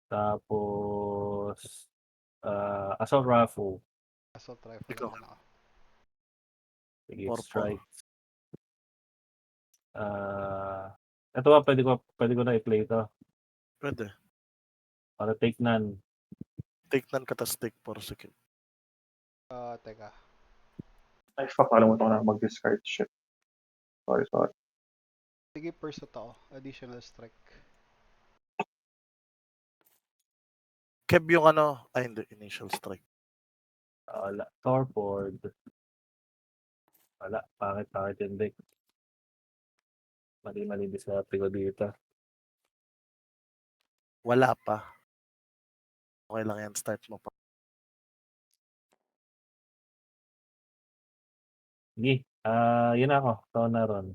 Tapos, assault rifle. Assault rifle Ikaw. naman ako. Sige, Porpo. strike. Ito ba, pwede ko na i-play ito. Pwede. Para take none. Take none ka tas take 4 second. Teka. Ay, fuck. Alam mo ito na mag-discard shit. Sorry. Sige, pursuit ako. Additional strike. Kev yung ano. Ay, hindi. Initial strike. Wala. Torpord. Wala. Pangit yung deck. Mali discarte ko dito. Wala pa. Okay lang yan. Start mo pa. Sige. Yun ako. Ito na ron.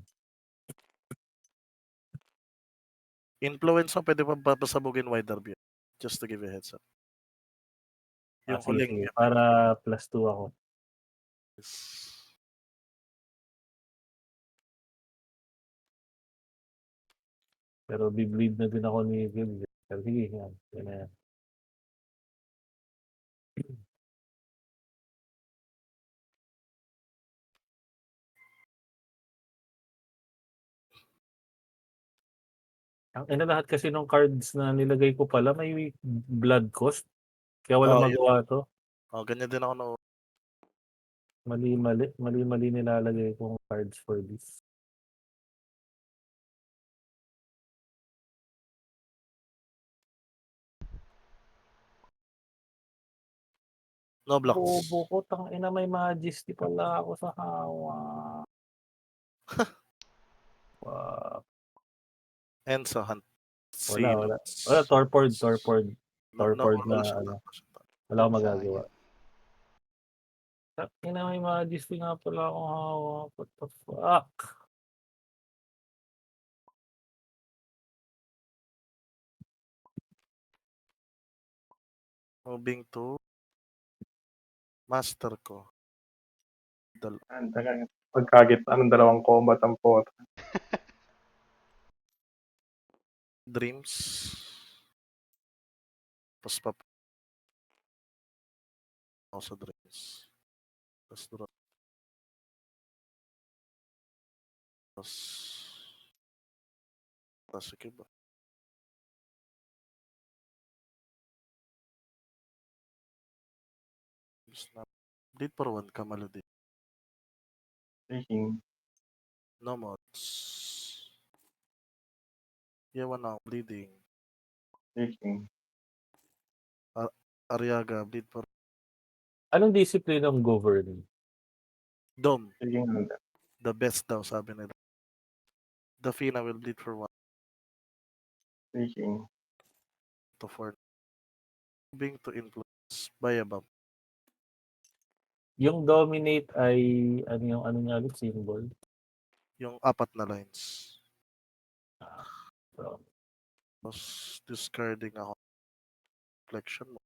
Influence mo, pwede pa papasabugin wider view. Just to give you a heads up. Yung Sige. huling. Para +2 ako. Pero bibleed na din ako ni Gibbs. Pero sige, yan. Yan na yan. Ang ina lahat kasi ng cards na nilagay ko pala may blood cost. Kaya wala magawa to. Ganyan din ako na. Mali nilalagay kong cards for this. No blocks. Bobo ko, tangina may majesty pala ako sa hawak. Wow. Enzo hunt. Wala. Torpord na siya. ano. Wala akong magagawa. Tangina may majesty nga pala akong hawak. What the fuck? Moving to master ko. Pagkagit ng dalawang combat ang pot. Dreams. Tapos ako sa dreams. Tapos draw. Tapos sige ba? Bleed for 1 ka malodi. Taking. No mods. Yawan na bleeding. Taking. Ariaga, bleed for Anong discipline ng govern? Dom. Taking. The best daw sabi nila. The Fina will bleed for 1 Taking. to 4. Being to influence by a bump. Yung dominate ay ano niya ulit symbol? Yung 4 na lines. So, Tapos discarding ako. Reflection mo.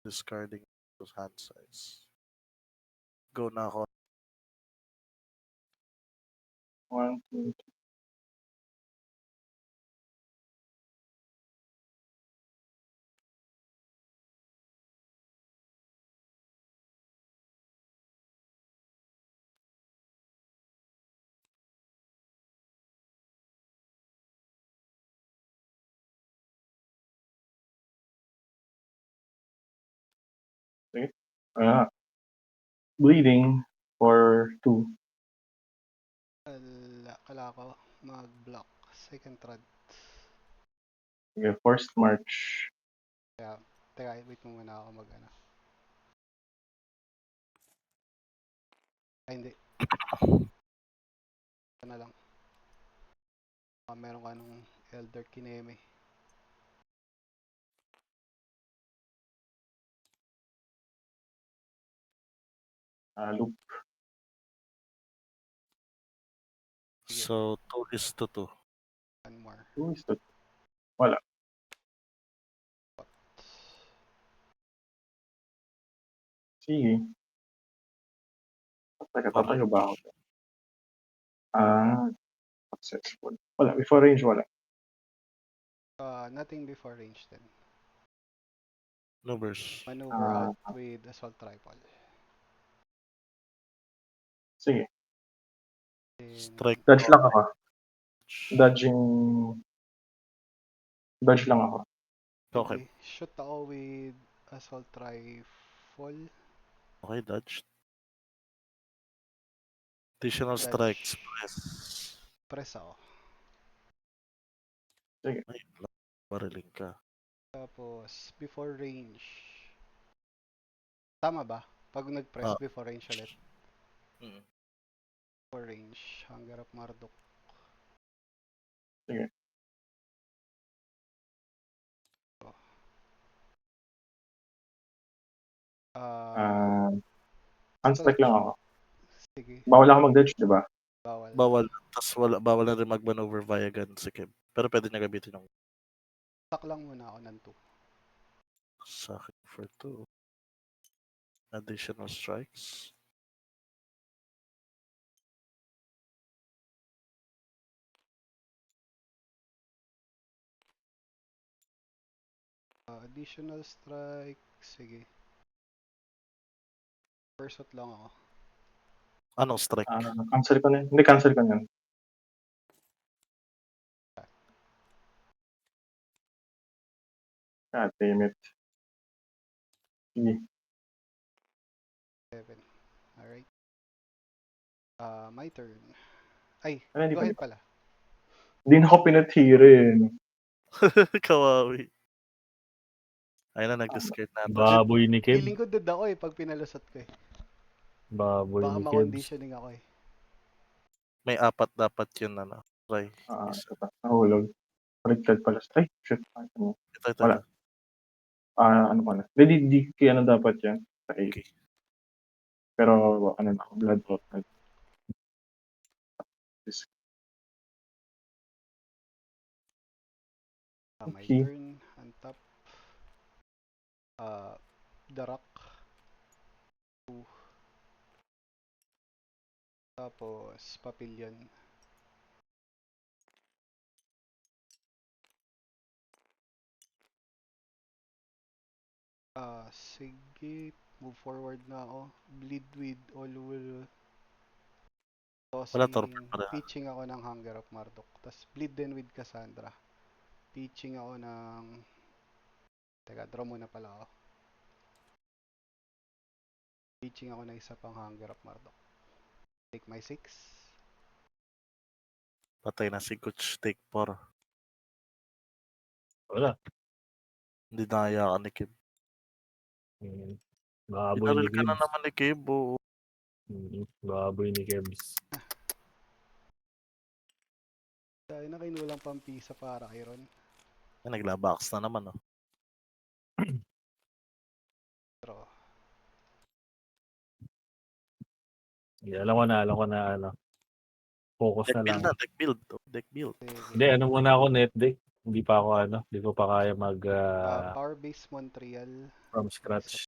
Discarding to hand size. Go na ako. 1, 2, 3. Sige. Bleeding for 2. Kala ko mag-block. Second thread. Sige, forced march. Kaya, teka, wait mo muna ako mag-ano. Ay, hindi. Ito na lang. Meron ka nung Elder Kineme. Loop. So, 2:2. One more. 2 is to. Wala. Sige. Tatayo ba ako? Successful. Wala. Before range, wala. Nothing before range then. Numbers. Maneuver out with assault rifle. Sige. Then, Strike. Dodge lang ako. Dodge lang ako. Okay. Shoot ako with assault rifle. Okay, dodge. Additional Dodge. strikes. Press. Press ako. Sige. Ay, bariling ka. Tapos, before range. Tama ba? Pag nag-press before range ulit. Mm. Before range. Hunger of Marduk. Sige. Unstrike lang ako. Sige. Bawal ako mag-dodge, di ba? Bawal. Bawal. Tapos bawal na rin mag-maneuver via gun si Kim. Pero pwede niya gamitin yung Stack lang muna ako ng 2. sa akin for 2. Additional strikes. Additional strike. Sige. First lang ako. Anong strike? Cancel ko na yun. Hindi, cancel ko na yun. God damn it. Sige. 7. Alright. My turn. Ay, Ano, go ahead pala. Hindi na ako pinatirin. Kawawi. Ayun na, nag-discard na. Baboy ni Kev. Feeling ko dud ako eh, pag pinalusot ko eh. Baboy Baka ni Kebs. ma-conditioning ako eh. May 4 dapat yun, ano. Try. Nahulog. Baliktad pala. Ay, shit. Ito. Wala. Ano pa na. Hindi kaya ano dapat yan. Sa 8. Okay. Pero ano na ako, blood bottle. My Okay. turn. On top. Darak. 2. Tapos, Papillion. Sige. Move forward na ako. Bleed with all will. Wala torpor pala. Pitching ako ng Hunger of Marduk. Tapos bleed din with Cassandra. Pitching ako ng... Teka, draw muna pala ako. Pitching ako ng isa pang Hunger of Marduk. Take my 6. Patay na si Coach. Take 4. Wala. Hindi nahayaan ni Kim. Baboy ni Pinaril ka na Kebs. naman ni Kim. Baboy ni Kebs. Dahil na kinulang pampisa para kay Ron. Naglabox na naman, oh. Draw. Yeah, alam ko na ano. Focus Deck na build lang. na, deck build. Deck build. Hindi, ano muna ako, net deck. Hindi pa ako, hindi ko pa kaya mag Power Base Montreal. from scratch.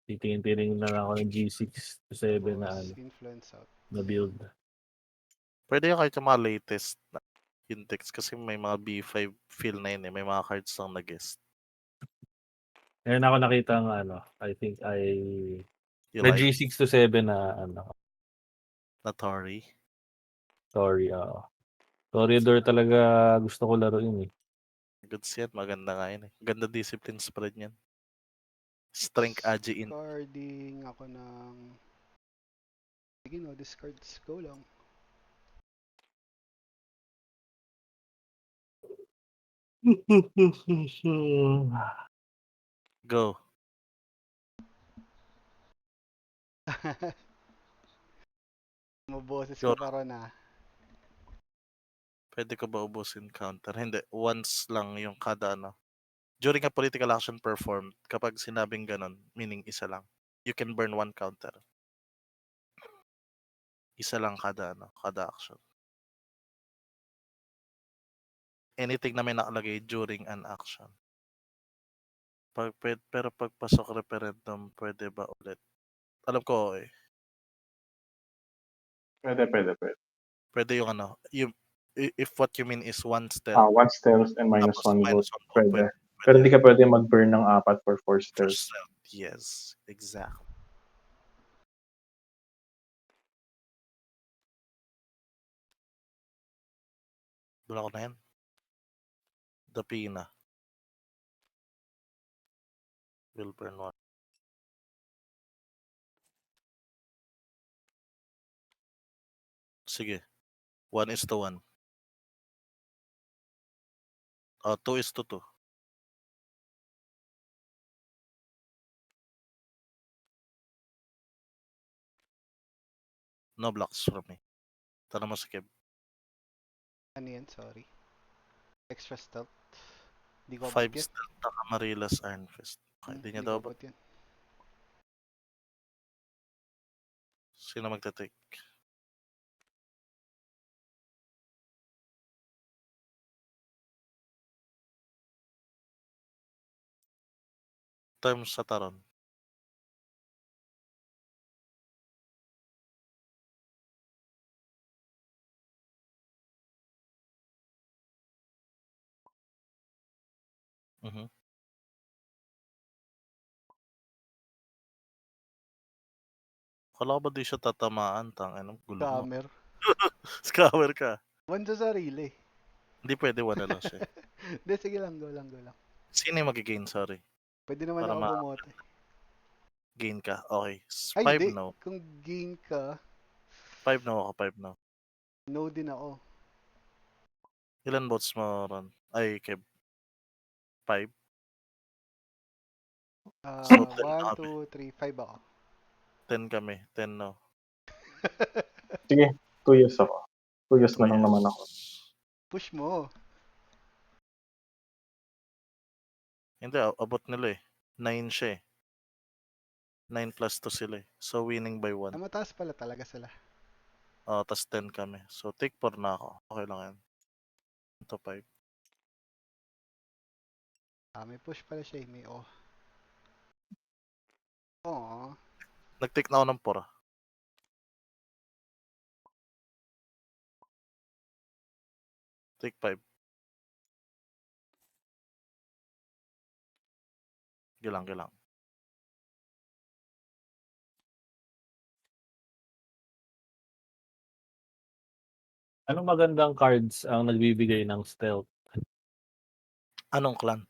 Titingin-tingin na lang ako ng G6 to 7 na, Tapos Influence out. na build. Pwede yung kahit yung mga latest na index kasi may mga B5 feel na yun eh. May mga cards lang na guest. Ngayon ako nakita ng I think You na like? G6 to 7 na Na Tory. sorry, Toreador talaga gusto ko laruin eh. Goods yan. Maganda nga yun eh. Ganda discipline spread yan. Strength Agi in. Discarding ako ng... Sige no, discards. Go lang. Go. Maboses Go ka pa ron Pwede ko ba ubusin counter? Hindi. Once lang yung kada During a political action performed, kapag sinabing ganon, meaning isa lang. You can burn one counter. Isa lang kada kada action. Anything na may nakalagay during an action. Pero pagpasok referendum, pwede ba ulit? Alam ko eh. Pwede. Pwede yung if what you mean is one stealth, One stealth and minus tapos one vote. minus one vote, Pwede. Pero hindi ka pwede mag-burn ng 4 for 4 for stealth. stealth. Yes, exactly. Doon ako na yan. Dapina. Will burn one. Sige. 1:1. 2:2. No blocks from me. Tanong mo si Kev. Ano yan? Sorry. Extra stealth. Di ko 5 abot yan. stealth na Camarillus Iron Fist. Okay, di niya Di daw ko ba? abot yan. Sino magte-take? Terms sa Taron. Mhm. Kala ko ba di siya tatamaan? Anong gulo mo? Scammer. Scammer ka. One sa sarili. Hindi pwede, one na lang siya. Hindi, sige lang. Go lang. Sino yung magigain? Sorry. Pwede naman Para ako bumote. Gain ka. Okay. Ay, 5 hindi. no. Kung gain ka, 5 no ako. 5 no. no din ako. Ilan votes mo ron? Ay, Kev. 5? So, 10 na 1, kami. 2, 3, 5 ako. 10 kami. 10 no. Sige, 2 years ako. 2 years na 2 lang years. naman ako. Push mo. Hindi, abot nila eh. 9 siya eh. 9 plus 2 sila eh. So, winning by 1. Mataas pala talaga sila. Tas 10 kami. So, take 4 na ako. Okay lang yan. Ito 5. May push pala siya eh. May Oo. Nag-take na ako ng 4. Take 5. Gilang. Anong magandang cards ang nagbibigay ng stealth Anong clan?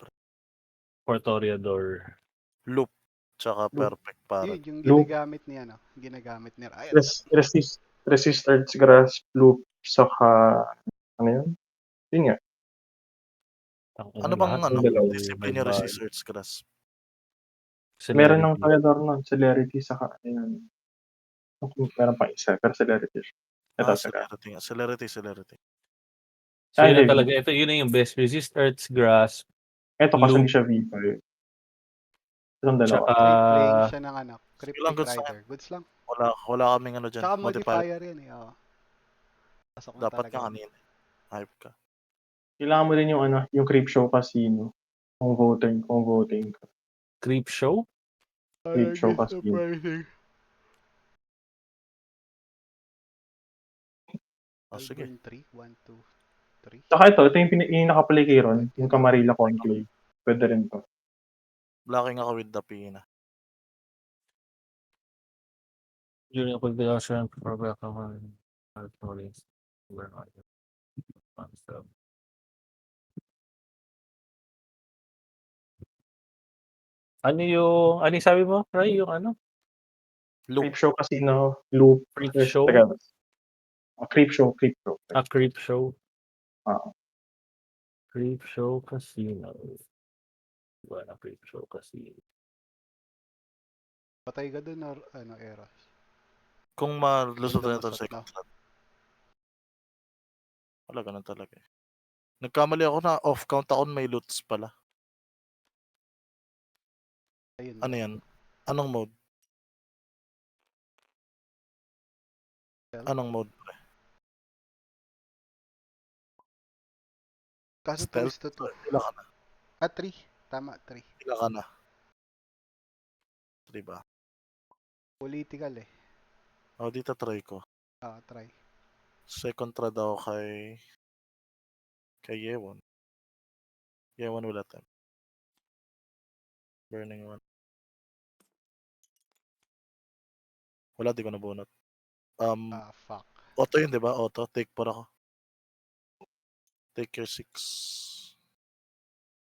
for Toreador? Loop. Tsaka Loop. perfect para. Yun, yung Loop. ginagamit niya, no? Ginagamit ni Riot. Resist Earth's Grasp, Loop, saka ano yun? Yun nga. Ano bang Lahat ng dalawa, discipline yung may Resistance Grasp? Meron ng celerity. Toreador nun, Celerity, saka ano yun. Meron pa isa, pero Celerity siya. Ito, saka. Celerity. So yun na hindi. talaga. Ito, yun na yung best. Resist Earth's Grasp. Ito kasi Loop. hindi siya V5. Itong dalawa. Tsaka, Trade playing siya ng Cryptic goods lang. Rider. Goods lang. Wala kaming dyan. Tsaka Modifier. modifier yan eh. Pasok na Dapat talaga nga yun. kanina. Hype ka. Kailangan mo din yung ano, yung Creepshow Casino. Kung voting ka. Creep show? Creepshow Talaga Casino. surprising. Sige. Alburn 3, 1, 2, 3. Saka ito yung nakapaligiron, yung Camarilla Conclave. Pwede rin to. Blocking ako with the Pina. During a production, probably common stories. We're not. So, ano yung sabi mo, Ray? Yung ano? Loop. Creepshow Casino, Loop. Creep Yes, show? teka. Creepshow. Creep show? Ah. Creep show casino. Wala creep show casino. Patay ka dun or ano, Eros? Kung malusot na ito Lumusot sa second na. slot. Wala, ganun talaga eh. Nagkamali ako na off-count ako may loots pala. Ayun Ano lang. yan? Anong mode? Well, Anong mode? kaso 2 Stealth? is to 2. Ilan ka na? 3. Tama, 3. Ilan ka na? Diba? Political eh. O, dito try ko. Try. Second try daw kay Yewon. Yewon will attempt. Burning one. Wala, di ko nabunot. Fuck. Auto yun, di ba? Auto. Take 4 ako. Take your 6.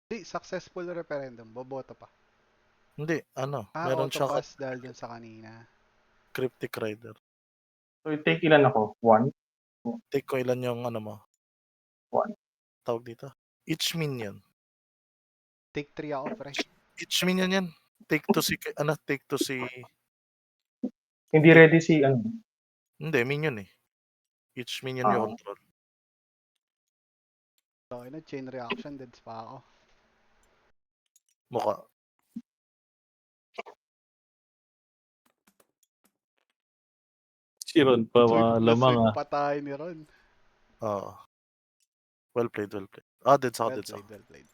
Di, successful referendum. Boboto pa. Hindi, meron Auto siyang pass dahil dun sa kanina. Cryptic Rider. So, take ilan ako? 1? Take ko ilan yung mo. 1. Tawag dito. Each minion. Take 3 ako, pre. Each minion yan. Take to si, take to si, Hindi ready si hindi, minion eh. Each minion yung control. So, chain reaction, deads pa ako. Mukha. Si Ron pa, mga lamang Swing pa tayo ni Ron. Oo. Well played. Deads ako. Well played.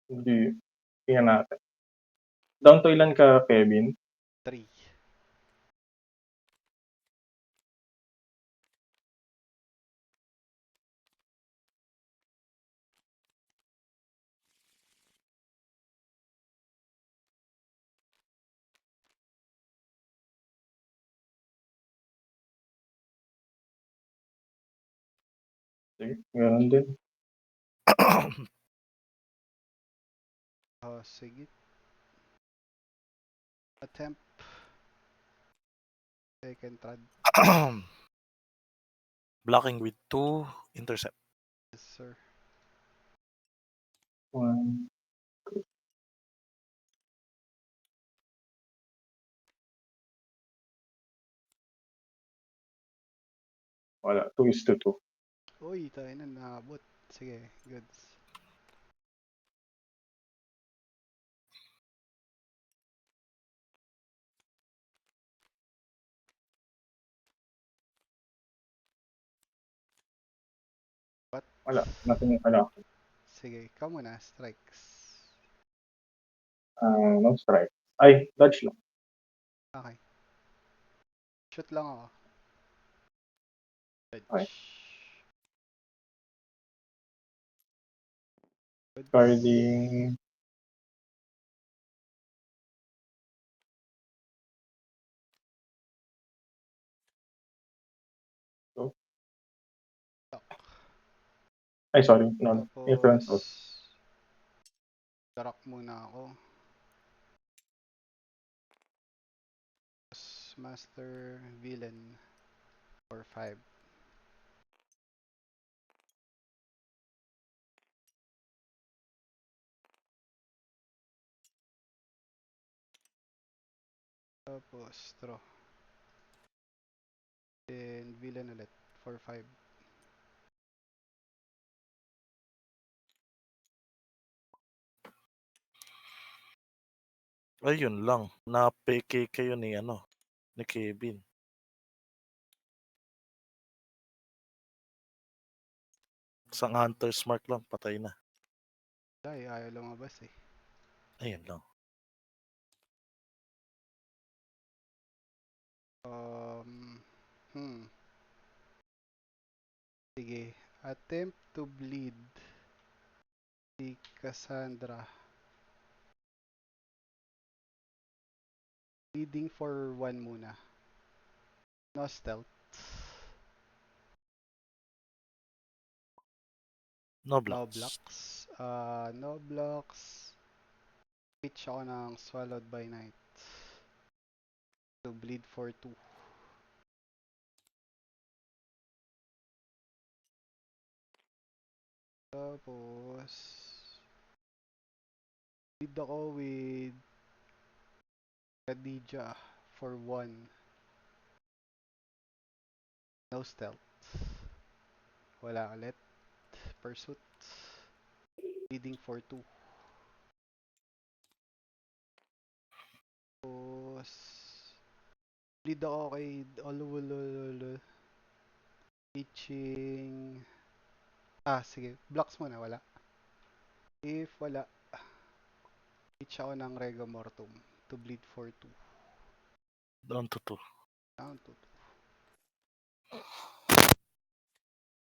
Hindi. Tingnan natin. Down to ilan ka, Kevin? 3. Sige, ganun din. Sige. Attempt. Second trad. Blocking with 2. Intercept. Yes, sir. 1. Wala. 2 is to 2. Uy, tayo na naabot. Sige, goods. What? Wala. Nothing wala. Sige, ikaw muna. Strikes. No strike. Ay, dodge lang. Okay. Shoot lang ako. Dodge. Okay. Goods. Guarding. Ay, sorry. No. Influence out. Darak muna ako. Master Villain for 5. Tapos draw. Then Villain ulit for 5. Ayun lang, na-peke kayo ni ni Kevin. Isang hunter's mark lang, patay na. Ay, ayaw lumabas eh. Ayun lang. Hmm. Sige. Attempt to bleed si Cassandra. Bleeding for 1 muna. No stealth. No No blocks. blocks. No blocks. Pitch ako ng Swallowed by Night. To bleed for 2. Tapos bleed ako with Khadija for 1. No stealth. Wala ulit. Pursuit. Bleeding for 2. Tapos bleed ako kay Olulululu. Pitching. Sige. Blocks muna, wala. If wala, pitch ako ng Rego Mortum to bleed for 2. Down to 2. Down to 2.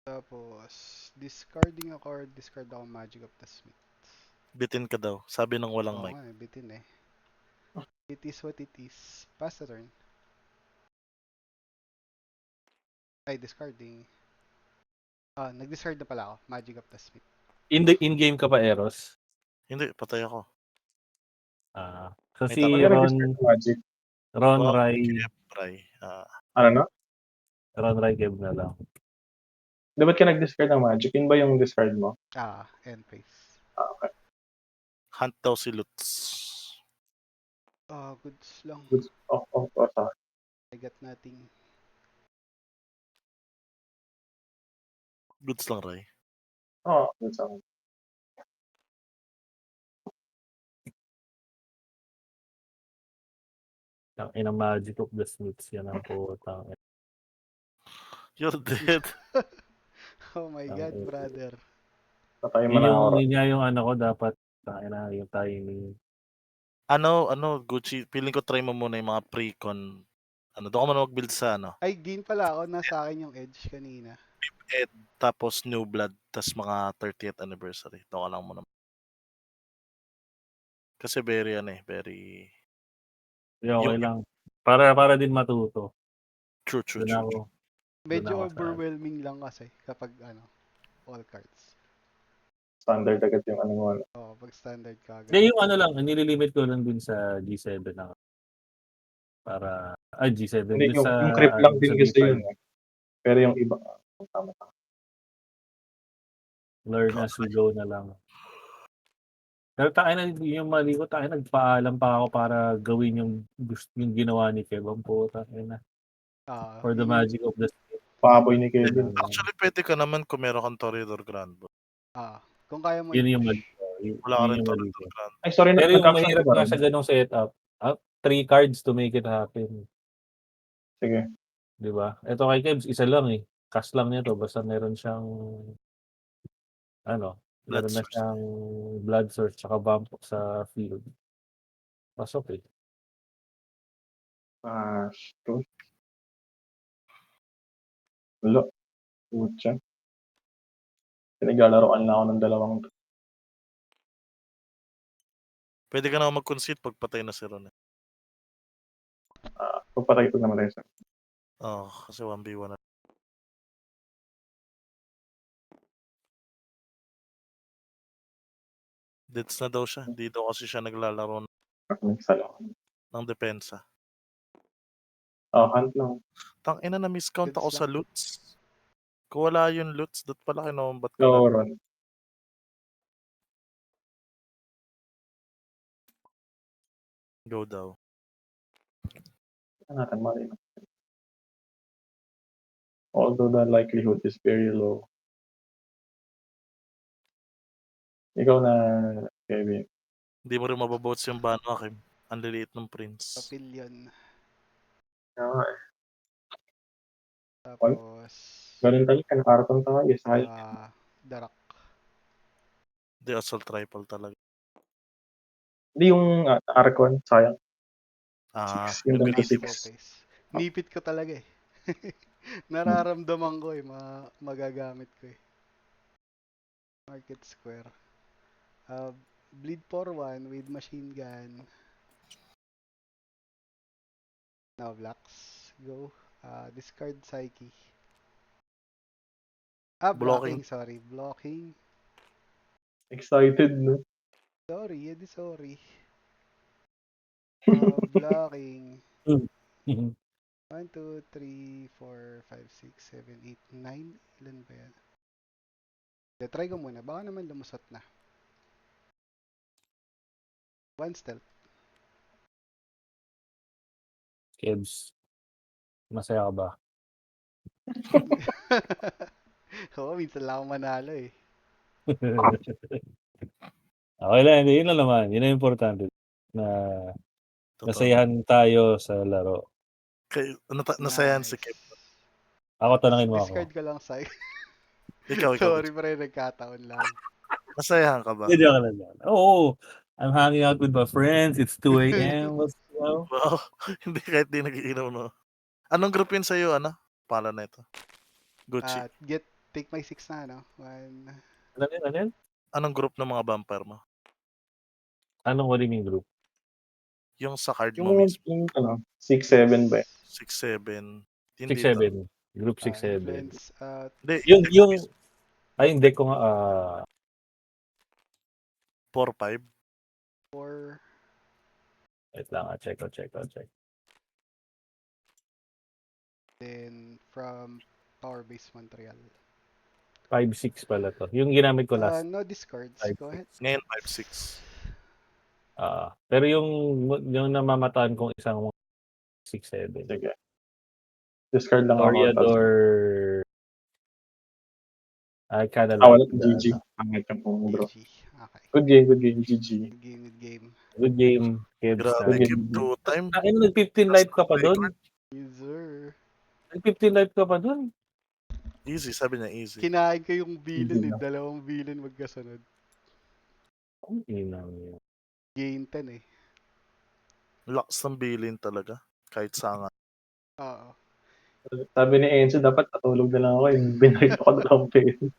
Tapos, discarding a card, discard ako Magic of the Smith. Bitin ka daw, sabi ng walang Oo mic. nga, bitin eh. It is what it is. Pass the turn. Ay, discarding. Nag-discard na pala ako. Magic of the Smith. In-game ka pa, Eros? Hindi, patay ako. So May si tama. Mag-register sa Magic. Ron Wow, Rai, Ray. Ano na? Ron Rai game na lang. Di ba't ka nag-discard ng Magic? Yun ba yung discard mo? End phase. Okay. Hunt daw si Lutz. Goods lang. Good. Sorry. I got nothing. Goods lang, Ray. Good sa akin. Ang inang Magic of the Smiths, yan ang putang. You're dead. Oh my god, Okay. brother. Patay mo na ako. Yun nga yung ko dapat, yung timing. Gucci, feeling ko try mo muna yung mga pre-con. Doon ka muna mag-build sa Ay, gain pala ako. Nasa akin yung edge kanina. tapos New Blood, tapos mga 30th anniversary. Doon ka lang muna. Kasi very, very Okay lang. Para din matuto. true. Doon ako. Medyo Doon ako sa- overwhelming lang kasi kapag all cards. Standard agad yung ano mo. Pag standard ka agad. Hindi, yung lang, nililimit ko lang din sa G7 na para, G7. Hindi, Dun sa, yung creep lang din sa kasi D5. yun. Pero yung iba, tama. Learn as we go na lang. Pero yung mali ko, nagpaalam pa ako para gawin yung ginawa ni Kevin po. For the magic of the Paboy ni Kevin. Actually, pwede ka naman kung meron kang Toreador Grandbo. Kung kaya mo Yun yung i-push. mali ko. Wala ka Yun rin yung mali Toreador ko. Grandbo. Ay, sorry, Pero yung nag-caption mahirap ka ba nga rin? sa ganong setup, 3 cards to make it happen. Sige. Di ba? Ito kay Kebs, isa lang eh. Cast lang niya to. Basta meron siyang Blood meron na source. siyang blood source tsaka bump sa field. Pasok eh. Shoot. Wala. Pucha. Pinaglalaroan na ako ng dalawang. Pwede ka na mag-concede pag patay na si Ron. Pagpatay ko naman tayo. Kasi 1v1 na. Deads na daw siya. Hindi daw kasi siya naglalaro ng depensa. Hunt lang. Tangina na miscount ako Goods sa loots. Kung wala yung loots, doon pala kinombat ko So, lang. Ron. Go daw. Natin mali. Although the likelihood is very low. Ikaw na, Kevin. Hindi mo rin mababots yung Bano, Akim. Ang liliit ng prince. Papillion. Ah, Tapos, ganun talaga, nakaratong tayo. Sayang. Darak. Hindi, assault rifle talaga. Hindi yung Arcon, sayang. Ah, Yung yung ganito greedy Let's mo. go, guys. Nipit ko talaga eh. Nararamdaman ko eh, magagamit ko eh. Market Square. Bleed for 1 with machine gun. Now blocks. Go. Discard Psyche. Blocking. Blocking. Sorry. Blocking. Excited, no? Sorry, edi sorry. Blocking. 1, 2, 3, 4, 5, 6, 7, 8, 9. Ilan ba yan? Try ko muna. Baka naman lumusot na. 1 stealth. Kebs, masaya ka ba? Oo, minsan lang ako manalo eh. Okay lang, yun lang naman. Yun ang importante. Na Totoo. nasayahan tayo sa laro. Nasayan si Kev. Ako, tanongin mo ako. Discard ko lang sa Ikaw. Sorry pre, nagkataon lang. Nasayahan ka ba? Hindi ka lang yan. Oo, I'm hanging out with my friends. It's 2 a.m. Let's go. Wow. Hindi, kahit di nagiinom, no? Anong group yun sa'yo, ano? Pala na ito. Gucci. Take my 6 na, no? 1. Ano yun? Anong group ng mga vampire mo? Anong huling group? Yung sa card mo Yung, mismo. 6-7 ba? 6-7. 6-7. Group 6-7. Influence, Hindi, Yung, ay, hindi ko nga, 4-5. 4. wait lang, check. Then, from Power Base Montreal. 5-6 pala to. Yung ginamit ko last. No discards. Go ahead. Ngayon, 5-6. Pero yung namamataan kong isang 6-7. Sige. Discard lang ako. Toreador. I kinda Wala. like GG. Pangit yung pong bro. GG. Okay. Good game. GG. Good game. Good game. Kebs. Grabe, Good Kev. game. 2-time. Akin, nag-15 life ka pa doon. Yes, sir. Nag-15 life ka pa doon. Easy, sabi niya easy. Kinain ko yung villain Easy eh. lang. 2 villain magkasunod. Ang inang yun. Gain 10 eh. Lakas ng bilin talaga. Kahit saan nga. Oo. Sabi ni Enzo, dapat patulog na lang ako. Yung binayad ako 2 pesos.